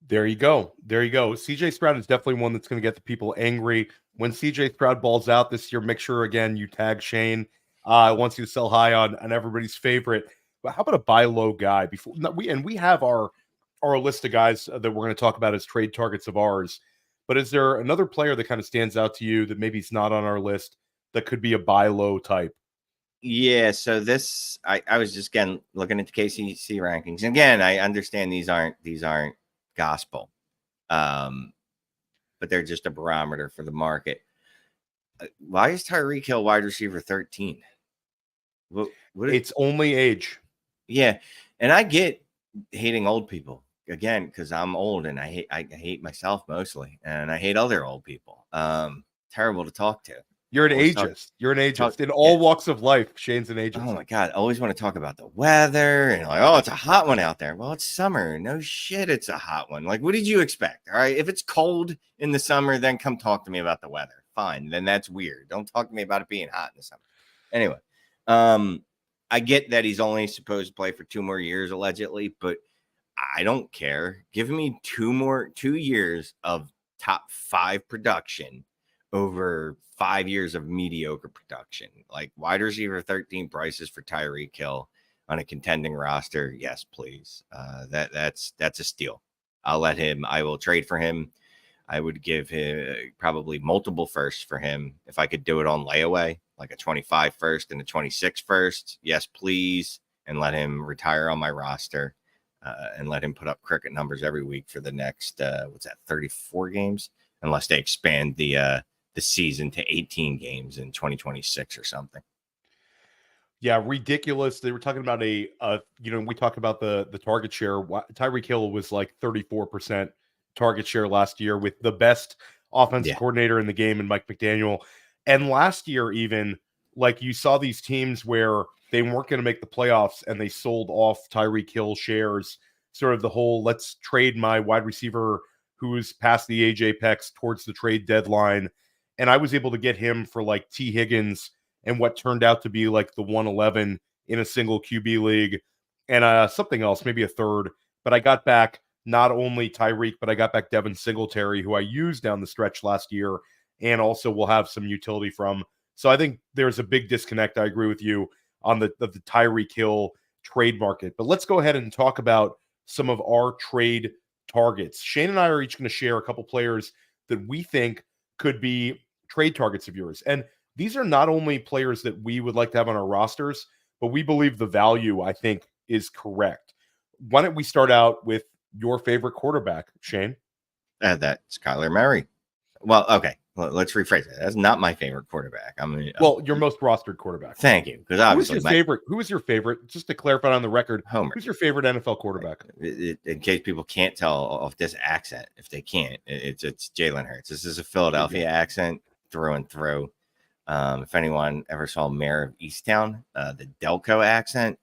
There you go. CJ Stroud is definitely one that's going to get the people angry. When CJ Stroud balls out this year, make sure, again, you tag Shane. Wants you to sell high on everybody's favorite. But how about a buy low guy? We have our list of guys that we're going to talk about as trade targets of ours. But is there another player that kind of stands out to you that maybe it's not on our list that could be a buy low type? Yeah, so this I was just again looking at the KCC rankings. And again, I understand these aren't gospel, but they're just a barometer for the market. Why is Tyreek Hill wide receiver 13? It's only age. Yeah, and I get hating old people. Again, because I'm old and I hate myself mostly, and I hate other old people. Terrible to talk to. You're an ageist. You're an ageist in all walks of life. Shane's an ageist. Oh my God. I always want to talk about the weather and like, oh, it's a hot one out there. Well, it's summer. No shit. It's a hot one. Like, what did you expect? All right. If it's cold in the summer, then come talk to me about the weather. Fine. Then that's weird. Don't talk to me about it being hot in the summer. Anyway, I get that he's only supposed to play for 2 more years, allegedly, but I don't care. Give me 2 years of top 5 production over 5 years of mediocre production. Like wide receiver 13 prices for Tyreek Hill on a contending roster. Yes, please. That's a steal. I will trade for him. I would give him probably multiple firsts for him. If I could do it on layaway, like a 25 first and a 26 first. Yes, please. And let him retire on my roster. and let him put up cricket numbers every week for the next 34 games, unless they expand the season to 18 games in 2026 or something. Yeah, ridiculous. They were talking about we talk about the target share. Tyreek Hill was like 34% target share last year with the best offensive coordinator in the game and Mike McDaniel. And last year, even like you saw these teams where they weren't going to make the playoffs and they sold off Tyreek Hill shares, sort of the whole let's trade my wide receiver who's past the age apex towards the trade deadline. And I was able to get him for like T. Higgins and what turned out to be like the 111 in a single QB league and something else, maybe a third. But I got back not only Tyreek, but I got back Devin Singletary, who I used down the stretch last year and also will have some utility from. So I think there's a big disconnect. I agree with you on the Tyreek Hill trade market. But let's go ahead and talk about some of our trade targets. Shane and I are each going to share a couple players that we think could be trade targets of yours. And these are not only players that we would like to have on our rosters, but we believe the value, I think, is correct. Why don't we start out with your favorite quarterback, Shane? That's Kyler Murray. Well, okay. Let's rephrase it. That's not my favorite quarterback. Your most rostered quarterback. Thank you. Because obviously, who is your favorite? Just to clarify on the record, Homer. Who's your favorite NFL quarterback? In case people can't tell off this accent, if they can't, it's Jaylen Hurts. This is a Philadelphia accent through and through. If anyone ever saw Mayor of Easttown, the Delco accent,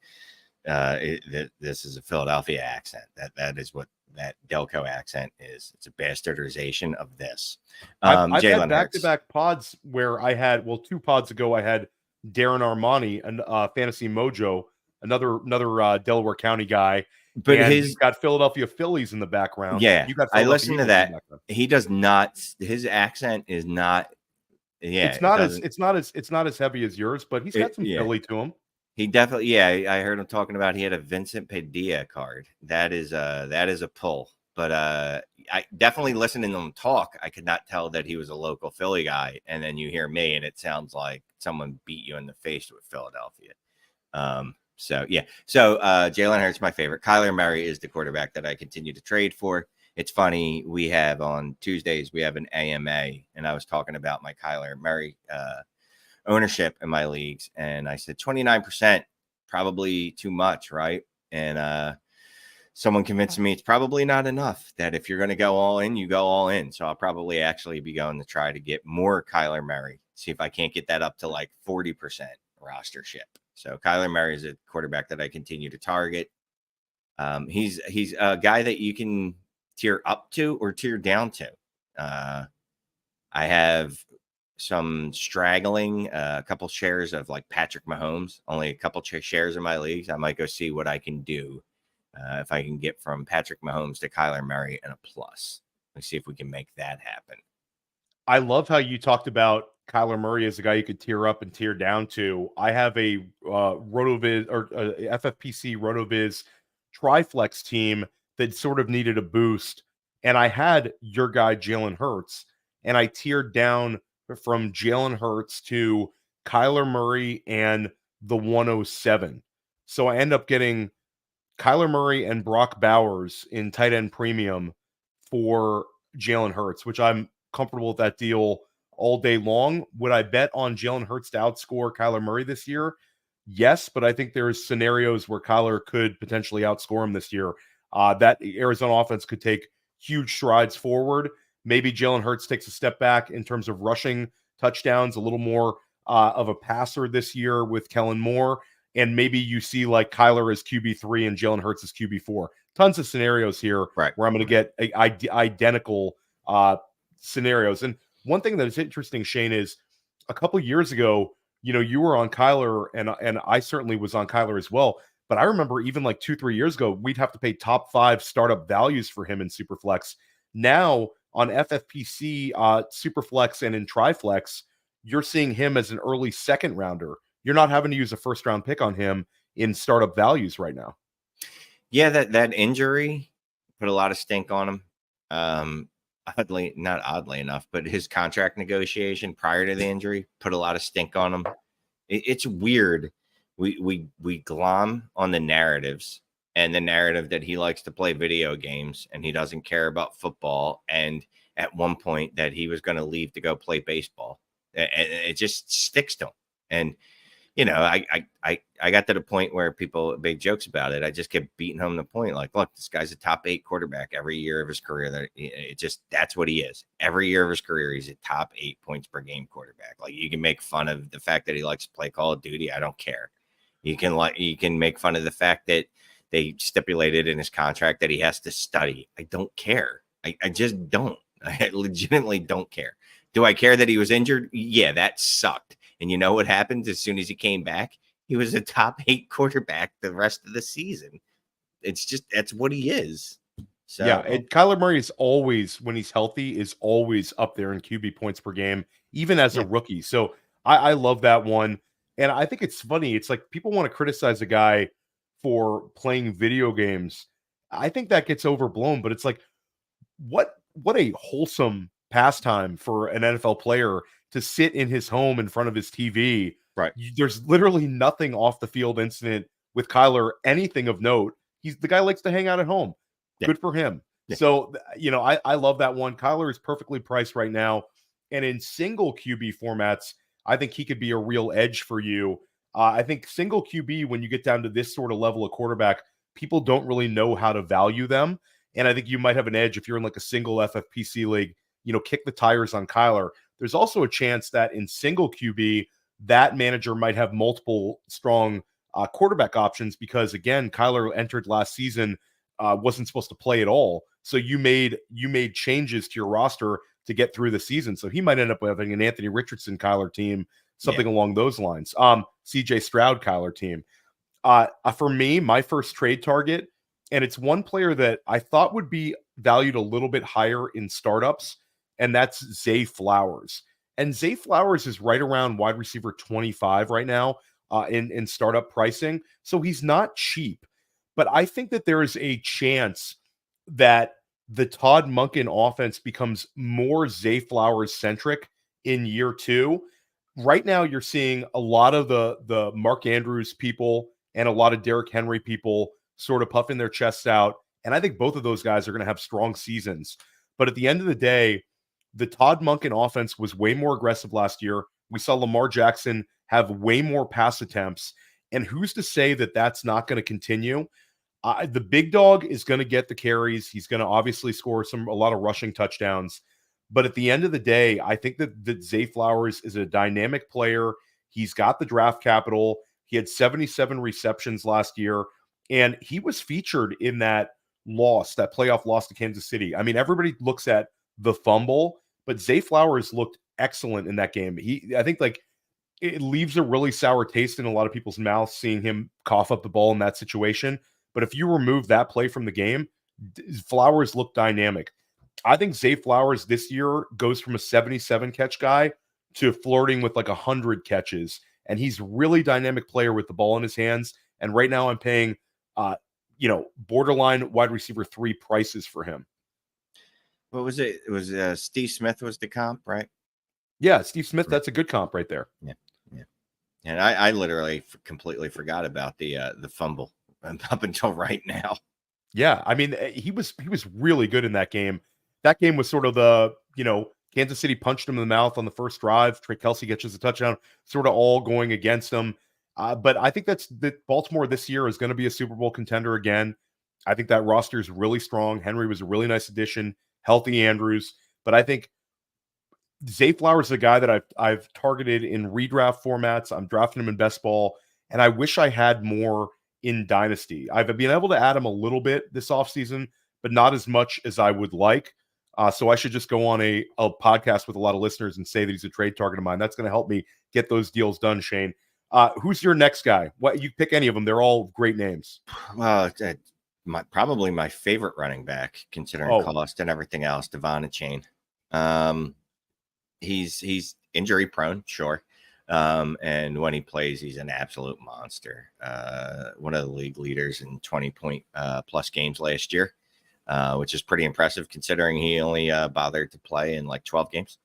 this is a Philadelphia accent. That is what that Delco accent is. It's a bastardization of this. I've had back-to-back pods where I had, 2 pods ago, I had Darren Armani and Fantasy Mojo, another Delaware County guy. But he's got Philadelphia Phillies in the background. Yeah, I listened to that. He does not. His accent is not. Yeah, it's not as heavy as yours, but he's got some Philly to him. He definitely, I heard him talking about he had a Vincent Padilla card. That is a pull. But I definitely listening to him talk, I could not tell that he was a local Philly guy. And then you hear me, and it sounds like someone beat you in the face with Philadelphia. So Jaylen Hurts my favorite. Kyler Murray is the quarterback that I continue to trade for. It's funny, we have on Tuesdays, we have an AMA, and I was talking about my Kyler Murray ownership in my leagues, and I said 29%, probably too much, right? And someone convinced me it's probably not enough, that if you're going to go all in, you go all in. So I'll probably actually be going to try to get more Kyler Murray, see if I can't get that up to like 40% rostership. So Kyler Murray is a quarterback that I continue to target. He's a guy that you can tier up to or tier down to. I have some straggling, a couple shares of like Patrick Mahomes, only a couple shares in my leagues. I might go see what I can do if I can get from Patrick Mahomes to Kyler Murray and a plus. Let's see if we can make that happen. I love how you talked about Kyler Murray as a guy you could tier up and tier down to. I have a RotoViz or FFPC RotoViz Triflex team that sort of needed a boost. And I had your guy, Jaylen Hurts, and I tiered down from Jaylen Hurts to Kyler Murray and the 107. So I end up getting Kyler Murray and Brock Bowers in tight end premium for Jaylen Hurts, which I'm comfortable with that deal all day long. Would I bet on Jaylen Hurts to outscore Kyler Murray this year? Yes, but I think there's scenarios where Kyler could potentially outscore him this year. That Arizona offense could take huge strides forward. Maybe Jaylen Hurts takes a step back in terms of rushing touchdowns, a little more of a passer this year with Kellen Moore. And maybe you see like Kyler as QB3 and Jaylen Hurts as QB4. Tons of scenarios here where I'm going to get identical scenarios. And one thing that is interesting, Shane, is a couple years ago, you were on Kyler and I certainly was on Kyler as well. But I remember even like 2-3 years ago, we'd have to pay top 5 startup values for him in Superflex. Now on FFPC, Superflex, and in Triflex, you're seeing him as an early second rounder. You're not having to use a first round pick on him in startup values right now. Yeah, that injury put a lot of stink on him. Not oddly enough, but his contract negotiation prior to the injury put a lot of stink on him. It's weird. We glom on the narratives and the narrative that he likes to play video games and he doesn't care about football. And at one point that he was going to leave to go play baseball. It just sticks to him. And, you know, I got to the point where people made jokes about it. I just kept beating home the point. Like, look, this guy's a top 8 quarterback every year of his career. That's what he is. Every year of his career, he's a top 8 points per game quarterback. Like, you can make fun of the fact that he likes to play Call of Duty. I don't care. You can make fun of the fact that they stipulated in his contract that he has to study. I don't care. I just don't. I legitimately don't care. Do I care that he was injured? Yeah, that sucked. And you know what happened as soon as he came back? He was a top 8 quarterback the rest of the season. It's just, that's what he is. So yeah, Kyler Murray is always, when he's healthy, is always up there in QB points per game, even as a rookie. So I love that one. And I think it's funny. It's like people want to criticize a guy for playing video games. I think that gets overblown, but it's like, what a wholesome pastime for an NFL player to sit in his home in front of his TV. Right. There's literally nothing off the field incident with Kyler, anything of note. The guy likes to hang out at home. Yeah. Good for him. Yeah. So, you know, I love that one. Kyler is perfectly priced right now. And in single QB formats, I think he could be a real edge for you. I think single QB, when you get down to this sort of level of quarterback, people don't really know how to value them. And I think you might have an edge if you're in like a single FFPC league, you know, kick the tires on Kyler. There's also a chance that in single QB, that manager might have multiple strong quarterback options because, again, Kyler entered last season, wasn't supposed to play at all. So you made changes to your roster to get through the season. So he might end up having an Anthony Richardson Kyler team, something along those lines. CJ Stroud Kyler team. For me, my first trade target, and it's one player that I thought would be valued a little bit higher in startups, and that's Zay Flowers. And Zay Flowers is right around wide receiver 25 right now in startup pricing. So he's not cheap. But I think that there is a chance that the Todd Monken offense becomes more Zay Flowers centric in year 2. Right now, you're seeing a lot of the Mark Andrews people and a lot of Derrick Henry people sort of puffing their chests out. And I think both of those guys are going to have strong seasons. But at the end of the day, the Todd Monken offense was way more aggressive last year. We saw Lamar Jackson have way more pass attempts. And who's to say that that's not going to continue? The big dog is going to get the carries. He's going to obviously score a lot of rushing touchdowns. But at the end of the day, I think that Zay Flowers is a dynamic player. He's got the draft capital. He had 77 receptions last year. And he was featured in that playoff loss to Kansas City. I mean, everybody looks at the fumble, but Zay Flowers looked excellent in that game. I think like it leaves a really sour taste in a lot of people's mouths seeing him cough up the ball in that situation. But if you remove that play from the game, Flowers looked dynamic. I think Zay Flowers this year goes from a 77 catch guy to flirting with like 100 catches. And he's really dynamic player with the ball in his hands. And right now I'm paying, borderline wide receiver 3 prices for him. What was it? It was Steve Smith was the comp, right? Yeah, Steve Smith. That's a good comp right there. Yeah. And I literally completely forgot about the fumble up until right now. Yeah, I mean, he was really good in that game. That game was sort of the, Kansas City punched him in the mouth on the first drive. Trey Kelsey catches a touchdown, sort of all going against him. But I think that Baltimore this year is going to be a Super Bowl contender again. I think that roster is really strong. Henry was a really nice addition. Healthy Andrews. But I think Zay Flowers is a guy that I've targeted in redraft formats. I'm drafting him in best ball. And I wish I had more in Dynasty. I've been able to add him a little bit this offseason, but not as much as I would like. So I should just go on a podcast with a lot of listeners and say that he's a trade target of mine. That's going to help me get those deals done, Shane. Who's your next guy? What, you pick any of them. They're all great names. Well, probably my favorite running back, considering cost and everything else, Devon and Shane. He's injury prone, sure. And when he plays, he's an absolute monster. One of the league leaders in 20-point plus games last year, which is pretty impressive considering he only bothered to play in like 12 games.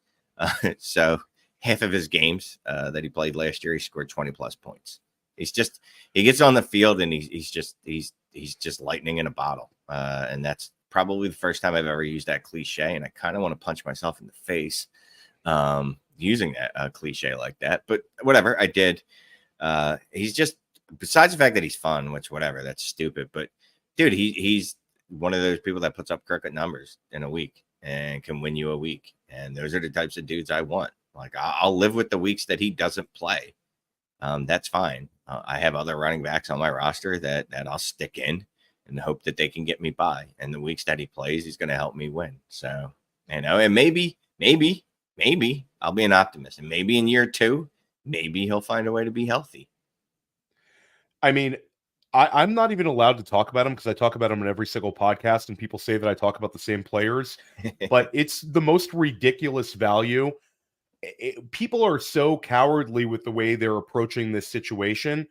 So half of his games that he played last year, he scored 20 plus points. He gets on the field and he's he's just lightning in a bottle. And that's probably the first time I've ever used that cliche. And I kind of want to punch myself in the face using that cliche like that. But whatever, I did. He's just, besides the fact that he's fun, which whatever, that's stupid. But dude, he's one of those people that puts up crooked numbers in a week and can win you a week. And those are the types of dudes I want. Like, I'll live with the weeks that he doesn't play. That's fine. I have other running backs on my roster that I'll stick in and hope that they can get me by. And the weeks that he plays, he's going to help me win. So, and maybe I'll be an optimist. And maybe in year 2, maybe he'll find a way to be healthy. I mean, I'm not even allowed to talk about him because I talk about him in every single podcast, and people say that I talk about the same players, but it's the most ridiculous value. People are so cowardly with the way they're approaching this situation.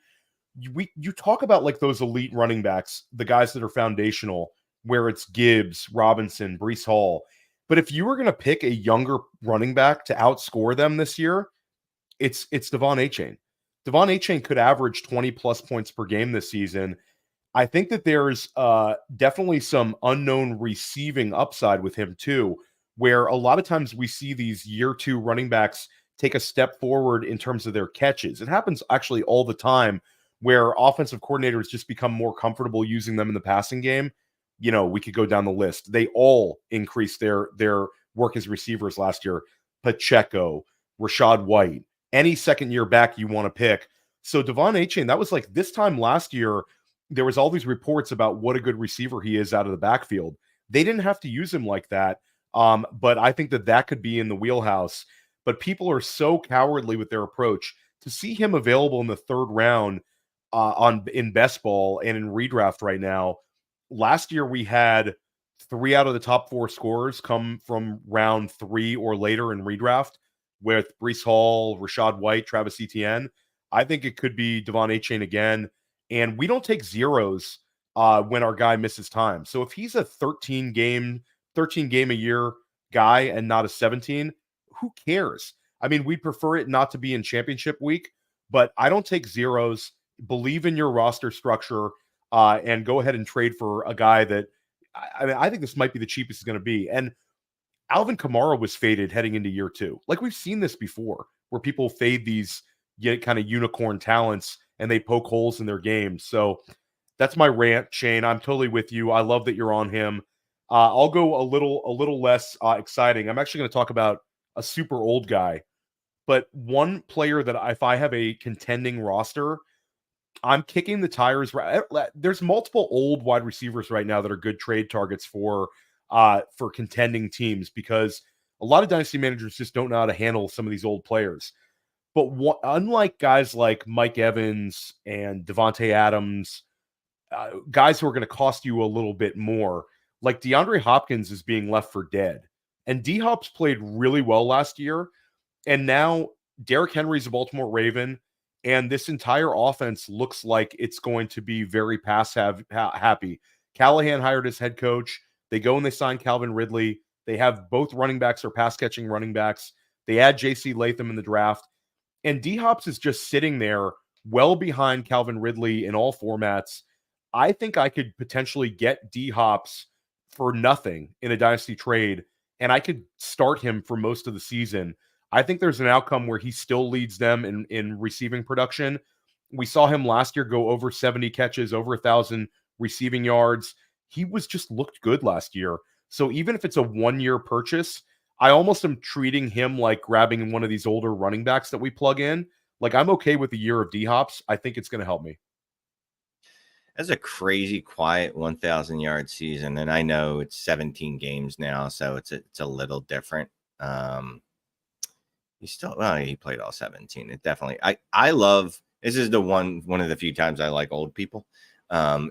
You talk about like those elite running backs, the guys that are foundational, where it's Gibbs, Robinson, Breece Hall. But if you were going to pick a younger running back to outscore them this year, it's Devon Achane. Devon Achane could average 20 plus points per game this season. I think that there's definitely some unknown receiving upside with him too, where a lot of times we see these year 2 running backs take a step forward in terms of their catches. It happens actually all the time where offensive coordinators just become more comfortable using them in the passing game. You know, we could go down the list. They all increased their work as receivers last year. Pacheco, Rachaad White, any second year back you want to pick. So Devon Achane, that was like this time last year, there was all these reports about what a good receiver he is out of the backfield. They didn't have to use him like that. But I think that could be in the wheelhouse. But people are so cowardly with their approach. To see him available in the 3rd round in best ball and in redraft right now, last year we had 3 out of the top 4 scorers come from round 3 or later in redraft, with Breece Hall, Rachaad White, Travis Etienne. I think it could be Devon Achane again. And we don't take zeros when our guy misses time. So if he's a 13 game a year guy and not a 17, who cares? I mean, we'd prefer it not to be in championship week, but I don't take zeros. Believe in your roster structure and go ahead and trade for a guy that, I think this might be the cheapest it's going to be. And Alvin Kamara was faded heading into year 2. Like, we've seen this before where people fade these kind of unicorn talents and they poke holes in their games. So that's my rant, Shane. I'm totally with you. I love that you're on him. I'll go a little less exciting. I'm actually going to talk about a super old guy, but one player that if I have a contending roster, I'm kicking the tires. There's multiple old wide receivers right now that are good trade targets for contending teams, because a lot of dynasty managers just don't know how to handle some of these old players. But unlike guys like Mike Evans and Devontae Adams, guys who are going to cost you a little bit more, like DeAndre Hopkins is being left for dead. And D-Hop's played really well last year. And now Derrick Henry's a Baltimore Raven. And this entire offense looks like it's going to be very happy. Callahan hired his head coach. They go and they sign Calvin Ridley. They have both running backs or pass-catching running backs. They add J.C. Latham in the draft. And D-Hops is just sitting there well behind Calvin Ridley in all formats. I think I could potentially get D-Hops for nothing in a dynasty trade, and I could start him for most of the season. I think there's an outcome where he still leads them in receiving production. We saw him last year go over 70 catches, over 1,000 receiving yards. He just looked good last year. So even if it's a 1-year purchase, I almost am treating him like grabbing one of these older running backs that we plug in. Like, I'm okay with a year of D-Hops. I think it's going to help me. That's a crazy quiet 1,000-yard season, and I know it's 17 games now, so it's a little different. He played all 17. It definitely. I love. This is the one of the few times I like old people.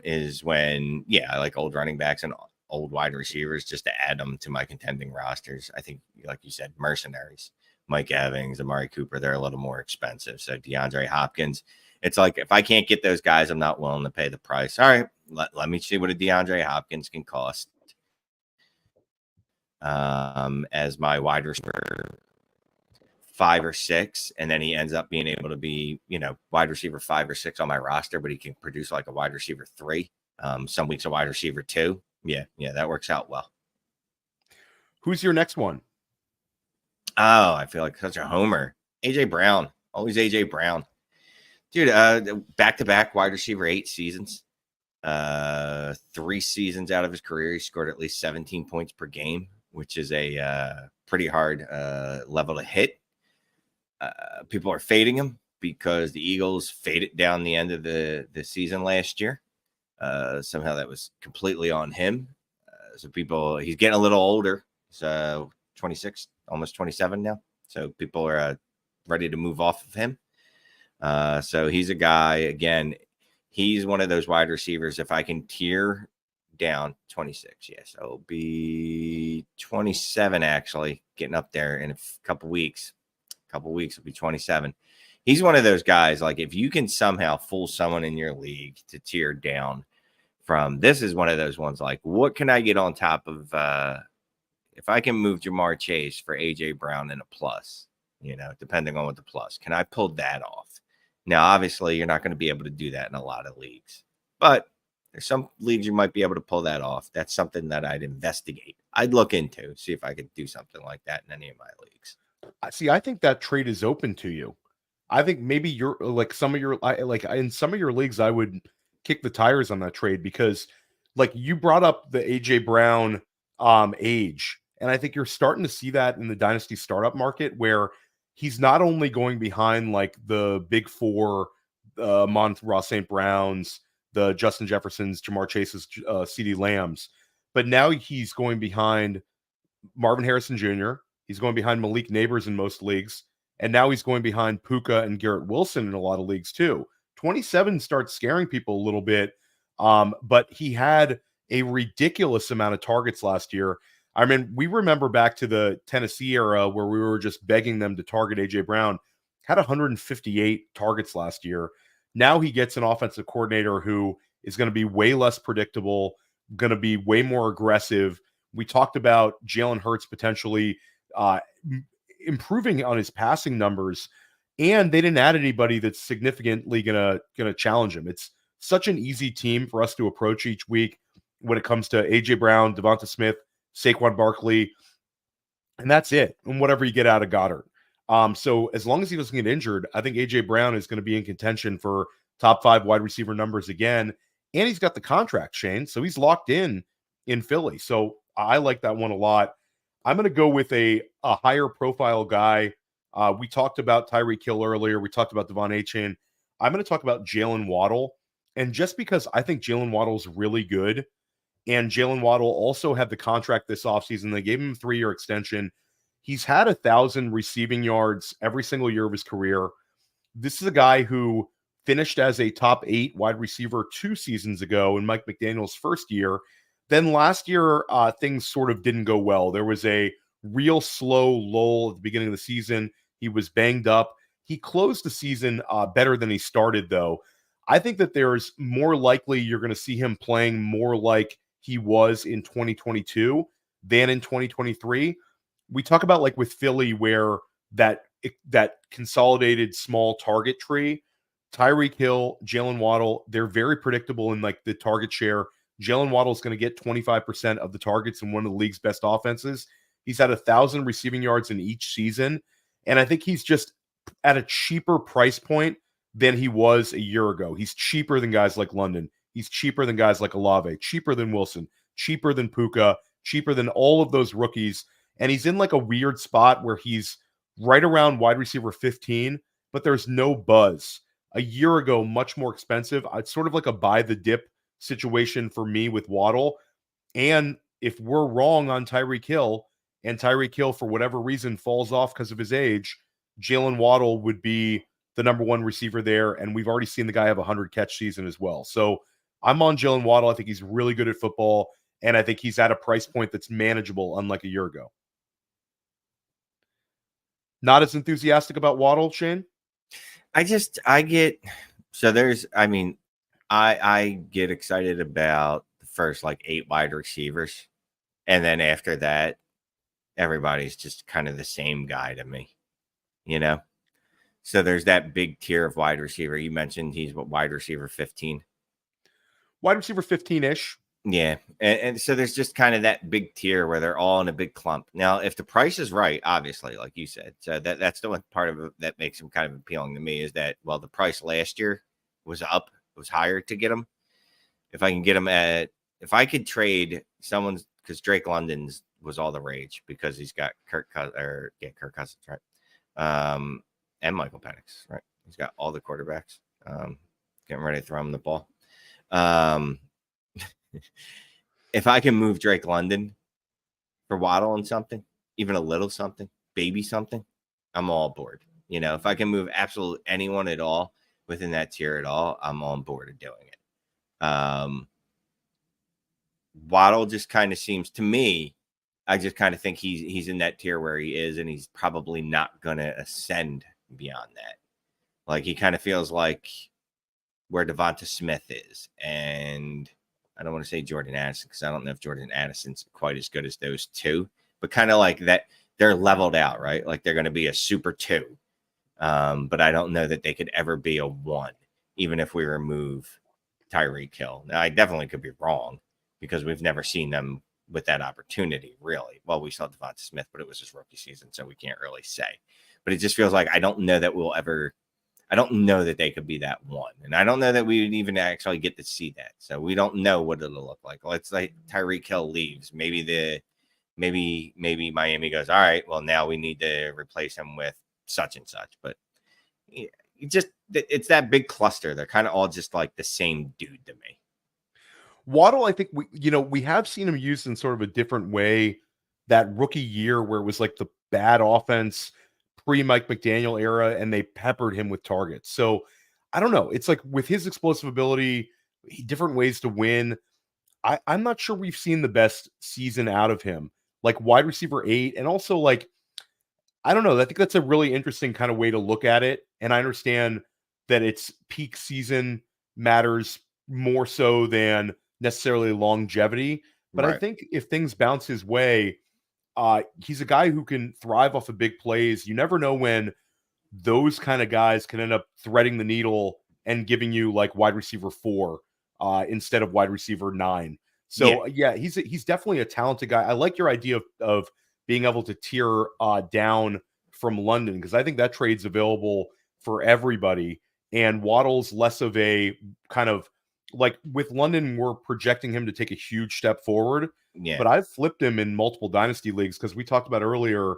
Is when I like old running backs and old wide receivers just to add them to my contending rosters. I think, like you said, mercenaries, Mike Evans, Amari Cooper, they're a little more expensive. So DeAndre Hopkins. It's like, if I can't get those guys, I'm not willing to pay the price. All right, let me see what a DeAndre Hopkins can cost as my wide receiver 5 or 6, and then he ends up being able to be, wide receiver 5 or 6 on my roster, but he can produce like a wide receiver 3. Some weeks a wide receiver 2. Yeah, that works out well. Who's your next one? Oh, I feel like such a homer. AJ Brown. Always AJ Brown. Dude, back-to-back wide receiver 8 seasons. 3 seasons out of his career, he scored at least 17 points per game, which is a pretty hard level to hit. People are fading him because the Eagles faded down the end of the season last year. Somehow that was completely on him. He's getting a little older. He's 26, almost 27 now. So people are ready to move off of him. So he's a guy, again, he's one of those wide receivers. If I can tier down 26, yes, I'll be 27, actually, getting up there in a couple weeks. Will be 27. He's one of those guys, like, if you can somehow fool someone in your league to tier down from, this is one of those ones, like, what can I get on top of, if I can move Jamar Chase for AJ Brown in a plus, depending on what the plus, can I pull that off? Now, obviously, you're not going to be able to do that in a lot of leagues, but there's some leagues you might be able to pull that off. That's something that I'd investigate. I'd look into, see if I could do something like that in any of my leagues. See, I think that trade is open to you. I think maybe you're like in some of your leagues, I would kick the tires on that trade because, like, you brought up the AJ Brown age, and I think you're starting to see that in the Dynasty startup market where he's not only going behind like the big 4, Amon-Ra St. Browns, the Justin Jeffersons, Jamar Chase's, CeeDee Lambs, but now he's going behind Marvin Harrison Jr., he's going behind Malik Nabers in most leagues, and now he's going behind Puka and Garrett Wilson in a lot of leagues too. 27 starts scaring people a little bit, but he had a ridiculous amount of targets last year. I mean, we remember back to the Tennessee era where we were just begging them to target AJ Brown. Had 158 targets last year. Now he gets an offensive coordinator who is going to be way less predictable, going to be way more aggressive. We talked about Jalen Hurts potentially improving on his passing numbers, and they didn't add anybody that's significantly gonna challenge him. It's such an easy team for us to approach each week when it comes to AJ Brown, Devonta Smith, Saquon Barkley, and that's it. And whatever you get out of Goddard. So as long as he doesn't get injured, I think AJ Brown is going to be in contention for top 5 wide receiver numbers again. And he's got the contract, Shane. So he's locked in Philly. So I like that one a lot. I'm going to go with a higher profile guy. We talked about Tyreek Hill earlier. We talked about Devon Achane. I'm going to talk about Jaylen Waddle. And just because I think Jaylen Waddle is really good, and Jaylen Waddle also had the contract this offseason, they gave him a 3-year extension. He's had 1,000 receiving yards every single year of his career. This is a guy who finished as a top 8 wide receiver 2 seasons ago in Mike McDaniel's first year. Then last year, things sort of didn't go well. There was a real slow lull at the beginning of the season. He was banged up. He closed the season better than he started, though. I think that there's more likely you're going to see him playing more like he was in 2022 than in 2023. We talk about, like, with Philly, where that consolidated small target tree, Tyreek Hill, Jaylen Waddle, they're very predictable in, like, the target share. Jaylen Waddle is going to get 25% of the targets in one of the league's best offenses. He's had 1,000 receiving yards in each season. And I think he's just at a cheaper price point than he was a year ago. He's cheaper than guys like London. He's cheaper than guys like Olave, cheaper than Wilson, cheaper than Puka, cheaper than all of those rookies. And he's in like a weird spot where he's right around wide receiver 15, but there's no buzz. A year ago, much more expensive. It's sort of like a buy the dip situation for me with Waddle. And if we're wrong on Tyreek Hill, and Tyreek Hill, for whatever reason, falls off because of his age, Jaylen Waddle would be the number 1 receiver there. And we've already seen the guy have a 100-catch season as well. So I'm on Jaylen Waddle. I think he's really good at football. And I think he's at a price point that's manageable, unlike a year ago. Not as enthusiastic about Waddle, Shane? I get excited about the first, like, 8 wide receivers. And then after that, everybody's just kind of the same guy to me, So there's that big tier of wide receiver. You mentioned he's wide receiver 15. wide receiver 15-ish. Yeah. And so there's just kind of that big tier where they're all in a big clump. Now, if the price is right, obviously, like you said, so that's the one part of it that makes him kind of appealing to me is that, well, the price last year was up, was higher to get him. If I can get him if I could trade someone's, because Drake London's was all the rage because he's got Kirk Cousins, right? And Michael Penix, right? He's got all the quarterbacks. Getting ready to throw him the ball. If I can move Drake London for Waddle and something, even a little something, baby something, I'm all aboard. If I can move absolutely anyone at all within that tier at all, I'm on board of doing it. Waddle just kind of seems to me, I just kind of think he's in that tier where he is, and he's probably not going to ascend beyond that. Like, he kind of feels like where Devonta Smith is, and I don't want to say Jordan Addison because I don't know if Jordan Addison's quite as good as those two, but kind of like that they're leveled out, right? Like they're going to be a super 2. But I don't know that they could ever be a 1, even if we remove Tyreek Hill. Now, I definitely could be wrong because we've never seen them with that opportunity, really. Well, we saw Devonta Smith, but it was his rookie season, so we can't really say. But it just feels like I don't know that they could be that 1. And I don't know that we would even actually get to see that. So we don't know what it'll look like. Let's say Tyreek Hill leaves. Maybe Miami goes, all right, well, now we need to replace him with such and such. But it's that big cluster. They're kind of all just like the same dude to me. Waddle, I think we have seen him used in sort of a different way that rookie year where it was like the bad offense pre-Mike McDaniel era, and they peppered him with targets. So I don't know. It's like with his explosive ability, different ways to win. I'm not sure we've seen the best season out of him. Like wide receiver 8, and also like, I don't know. I think that's a really interesting kind of way to look at it. And I understand that it's peak season matters more so than necessarily longevity. But Right. I think if things bounce his way, he's a guy who can thrive off of big plays. You never know when those kind of guys can end up threading the needle and giving you like wide receiver 4 instead of wide receiver 9. So yeah, he's definitely a talented guy. I like your idea of being able to tier down from London, because I think that trade's available for everybody. And Waddle's less of a kind of like, with London, we're projecting him to take a huge step forward. Yeah. But I've flipped him in multiple dynasty leagues because we talked about earlier,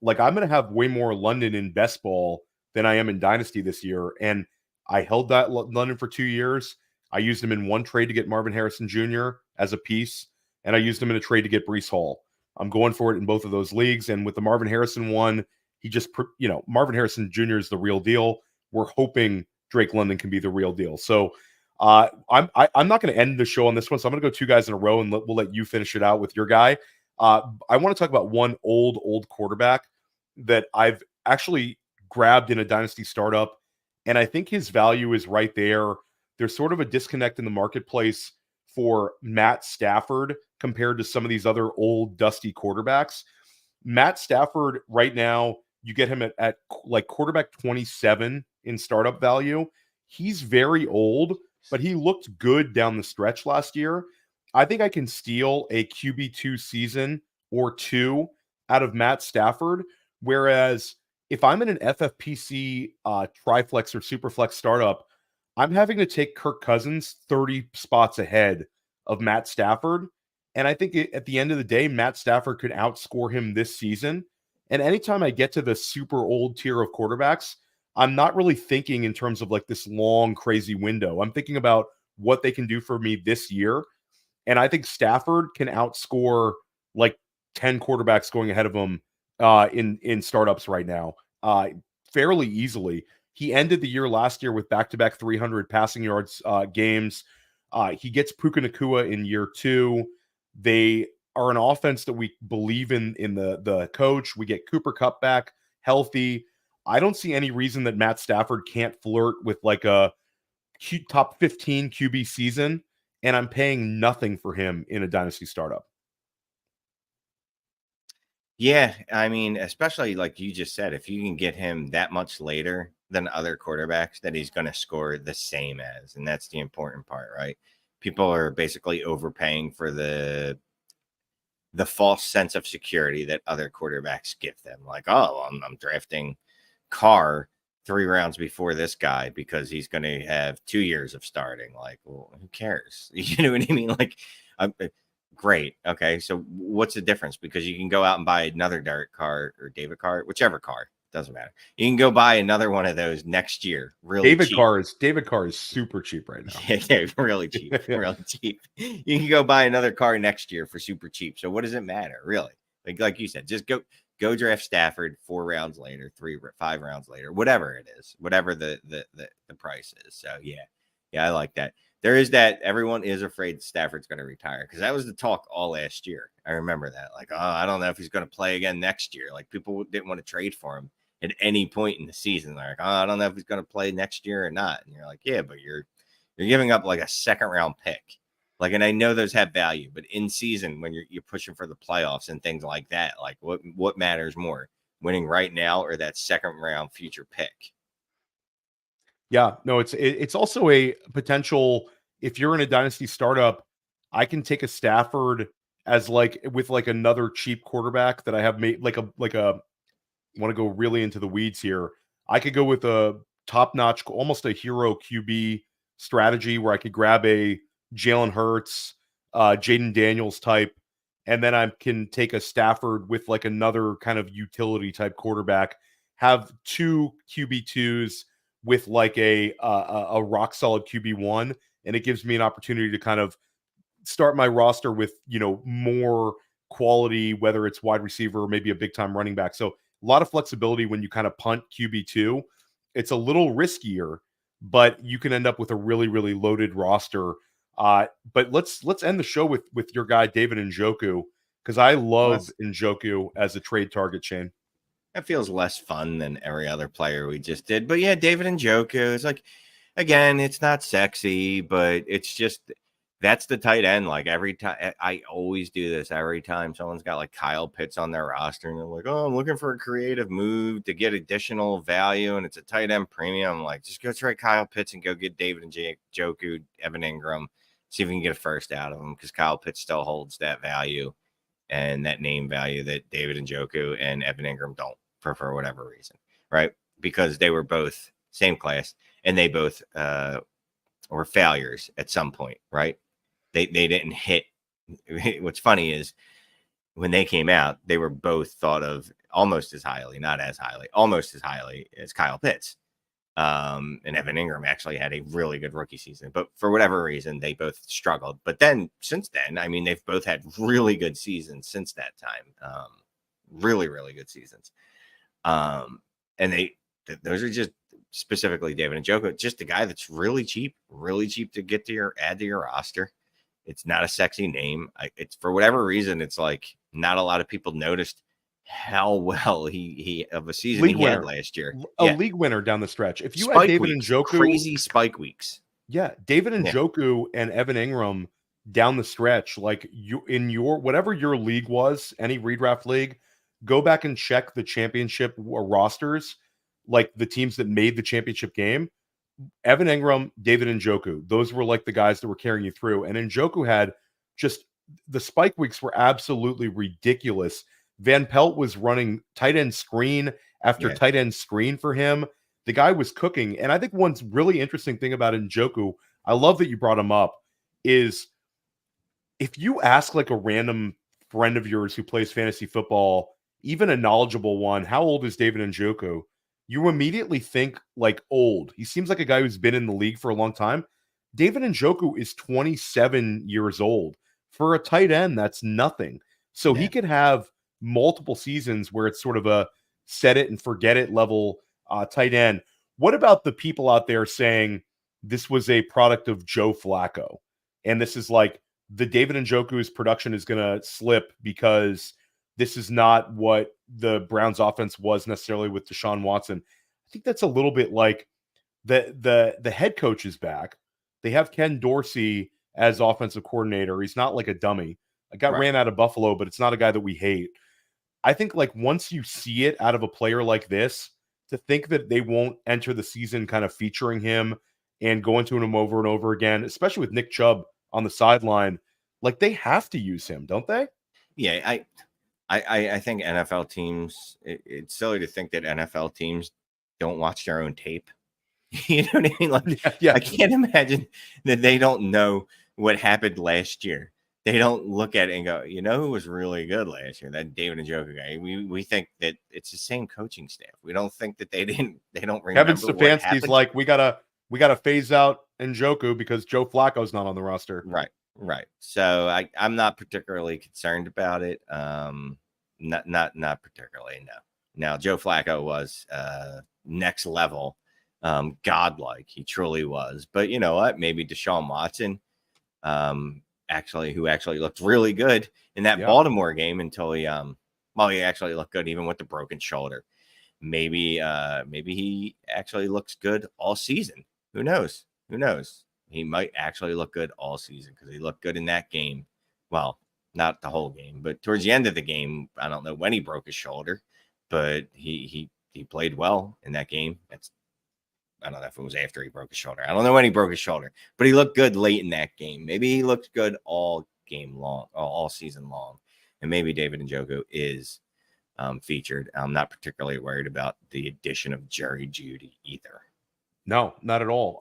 like I'm going to have way more London in best ball than I am in dynasty this year. And I held that London for 2 years. I used him in one trade to get Marvin Harrison Jr. as a piece, and I used him in a trade to get Breece Hall. I'm going for it in both of those leagues. And with the Marvin Harrison one, he just, Marvin Harrison Jr. is the real deal. We're hoping Drake London can be the real deal. So I'm not going to end the show on this one. So I'm going to go 2 guys in a row, and we'll let you finish it out with your guy. I want to talk about one old quarterback that I've actually grabbed in a dynasty startup, and I think his value is right there. There's sort of a disconnect in the marketplace for Matt Stafford compared to some of these other old dusty quarterbacks. Matt Stafford right now, you get him at like quarterback 27 in startup value. He's very old, but he looked good down the stretch last year. I think I can steal a QB2 season or 2 out of Matt Stafford. Whereas if I'm in an FFPC Triflex or Superflex startup, I'm having to take Kirk Cousins 30 spots ahead of Matt Stafford. And I think at the end of the day, Matt Stafford could outscore him this season. And anytime I get to the super old tier of quarterbacks, I'm not really thinking in terms of like this long, crazy window. I'm thinking about what they can do for me this year. And I think Stafford can outscore like 10 quarterbacks going ahead of him in startups right now fairly easily. He ended the year last year with back-to-back 300 passing yards games. He gets Puka Nacua in year 2. They are an offense that we believe in the coach. We get Cooper Kupp back healthy. I don't see any reason that Matt Stafford can't flirt with like a top 15 QB season, and I'm paying nothing for him in a dynasty startup. Yeah, I mean, especially like you just said, if you can get him that much later than other quarterbacks that he's going to score the same as, and that's the important part, right? people are basically overpaying for the false sense of security that other quarterbacks give them. Like, oh, I'm drafting Carr 3 rounds before this guy because he's going to have 2 years of starting. Like, well, who cares? You know what I mean? Like, great. Okay. So what's the difference? Because you can go out and buy another Derek Carr or David Carr, whichever Carr, doesn't matter. You can go buy another one of those next year. Really David cheap. Carr is super cheap right now. Yeah, really cheap. Really cheap. You can go buy another car next year for super cheap. So what does it matter, really? Like you said, just go draft Stafford 4 rounds later, 5 rounds later, whatever it is, whatever the price is. So yeah, I like that. There is that everyone is afraid Stafford's going to retire, because that was the talk all last year. I remember that. Like, oh, I don't know if he's going to play again next year. Like, people didn't want to trade for him at any point in the season. They're like, oh, I don't know if he's going to play next year or not. And you're like, yeah, but you're giving up like a 2nd round pick. Like, and I know those have value, but in season, when you're pushing for the playoffs and things like that, like what matters more, winning right now or that 2nd round future pick? Yeah, no, it's also a potential. If you're in a dynasty startup, I can take a Stafford as with another cheap quarterback that I have made like a want to go really into the weeds here. I could go with a top-notch, almost a hero QB strategy where I could grab a Jalen Hurts, Jaden Daniels type, and then I can take a Stafford with like another kind of utility type quarterback, have 2 QB2s with like a rock solid QB1, and it gives me an opportunity to kind of start my roster with, more quality, whether it's wide receiver or maybe a big time running back. So a lot of flexibility when you kind of punt QB2. It's a little riskier, but you can end up with a really, really loaded roster. But let's end the show with your guy David Njoku, because I love Njoku as a trade target, Shane. That feels less fun than every other player we just did. But yeah, David Njoku is like, again, it's not sexy, but it's just, that's the tight end. Like, every time, I always do this every time someone's got like Kyle Pitts on their roster and they're like, oh, I'm looking for a creative move to get additional value, and it's a tight end premium. I'm like, just go trade Kyle Pitts and go get David Njoku, Evan Ingram, see if we can get a first out of him, because Kyle Pitts still holds that value and that name value that David Njoku and Evan Ingram don't, for whatever reason, right? Because they were both same class and they both were failures at some point, right? They didn't hit. What's funny is when they came out, they were both thought of almost as highly, not as highly, almost as highly as Kyle Pitts. And Evan Ingram actually had a really good rookie season, but for whatever reason, they both struggled. But then since then, I mean, they've both had really good seasons since that time. Really, really good seasons. And those are just specifically David Njoku, just a guy that's really cheap to add to your roster. It's not a sexy name. It's, for whatever reason, it's like not a lot of people noticed how well he of a season he had last year. League winner down the stretch. If you had David Njoku, crazy spike weeks. Yeah, David Njoku and Evan Ingram down the stretch, like you in your whatever your league was, any redraft league, go back and check the championship rosters, like the teams that made the championship game. Evan Ingram, David Njoku, those were like the guys that were carrying you through. And Njoku had just, the spike weeks were absolutely ridiculous. Van Pelt was running tight end screen after tight end screen for him. The guy was cooking. And I think one really interesting thing about Njoku, I love that you brought him up, is if you ask like a random friend of yours who plays fantasy football, even a knowledgeable one, how old is David Njoku? You immediately think like old. He seems like a guy who's been in the league for a long time. David Njoku is 27 years old. For a tight end, that's nothing. So he could have multiple seasons where it's sort of a set it and forget it level tight end. What about the people out there saying this was a product of Joe Flacco? And this is like the David Njoku's production is going to slip because this is not what the Browns offense was necessarily with Deshaun Watson. I think that's a little bit like the head coach is back. They have Ken Dorsey as offensive coordinator. He's not like a dummy. I got ran out of Buffalo, but it's not a guy that we hate. I think like once you see it out of a player like this, to think that they won't enter the season kind of featuring him and going to him over and over again, especially with Nick Chubb on the sideline. Like, they have to use him, don't they? Yeah, I think NFL teams, it's silly to think that NFL teams don't watch their own tape. You know what I mean? Like, Yeah. I can't imagine that they don't know what happened last year. They don't look at it and go, you know who was really good last year? That David Njoku guy. We think that it's the same coaching staff. We don't think that they don't remember. Kevin what Stefanski's happened. like, we gotta phase out Njoku because Joe Flacco's not on the roster. Right. So I'm not particularly concerned about it. Not particularly. No. Now Joe Flacco was next level, godlike. He truly was. But you know what? Maybe Deshaun Watson, who actually looked really good in that Baltimore game until he actually looked good even with the broken shoulder. Maybe he actually looks good all season. Who knows? He might actually look good all season because he looked good in that game. Well, not the whole game, but towards the end of the game, I don't know when he broke his shoulder, but he played well in that game. I don't know if it was after he broke his shoulder. I don't know when he broke his shoulder, but he looked good late in that game. Maybe he looked good all game long, all season long. And maybe David Njoku is featured. I'm not particularly worried about the addition of Jerry Jeudy either. No, not at all.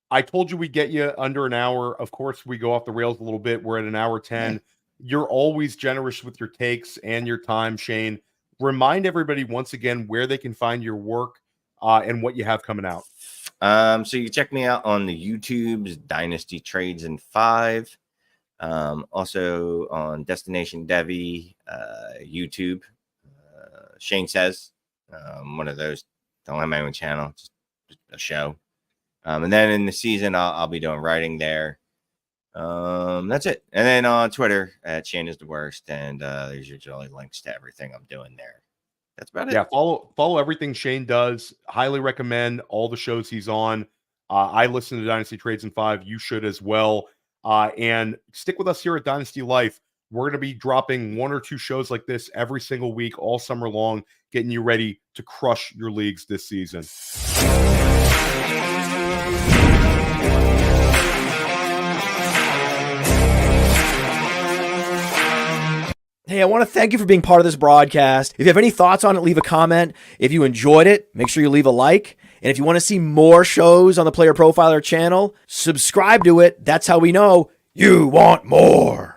I told you we'd get you under an hour. Of course, we go off the rails a little bit. We're at an hour 10. Yeah. You're always generous with your takes and your time, Shane. Remind everybody once again where they can find your work and what you have coming out. So you can check me out on the YouTube's Dynasty Trades in 5. Also on Destination Devy, YouTube. Shane Says, one of those. Don't have my own channel, just a show. And then in the season, I'll be doing writing there. That's it. And then on Twitter at Shane is the worst. And there's usually links to everything I'm doing there. That's about it. Yeah, follow everything Shane does. Highly recommend all the shows he's on. I listen to Dynasty Trades in 5. You should as well. And stick with us here at Dynasty Life. We're going to be dropping 1 or 2 shows like this every single week, all summer long, getting you ready to crush your leagues this season. Hey, I want to thank you for being part of this broadcast. If you have any thoughts on it, leave a comment. If you enjoyed it, make sure you leave a like. And if you want to see more shows on the Player Profiler channel, subscribe to it. That's how we know you want more.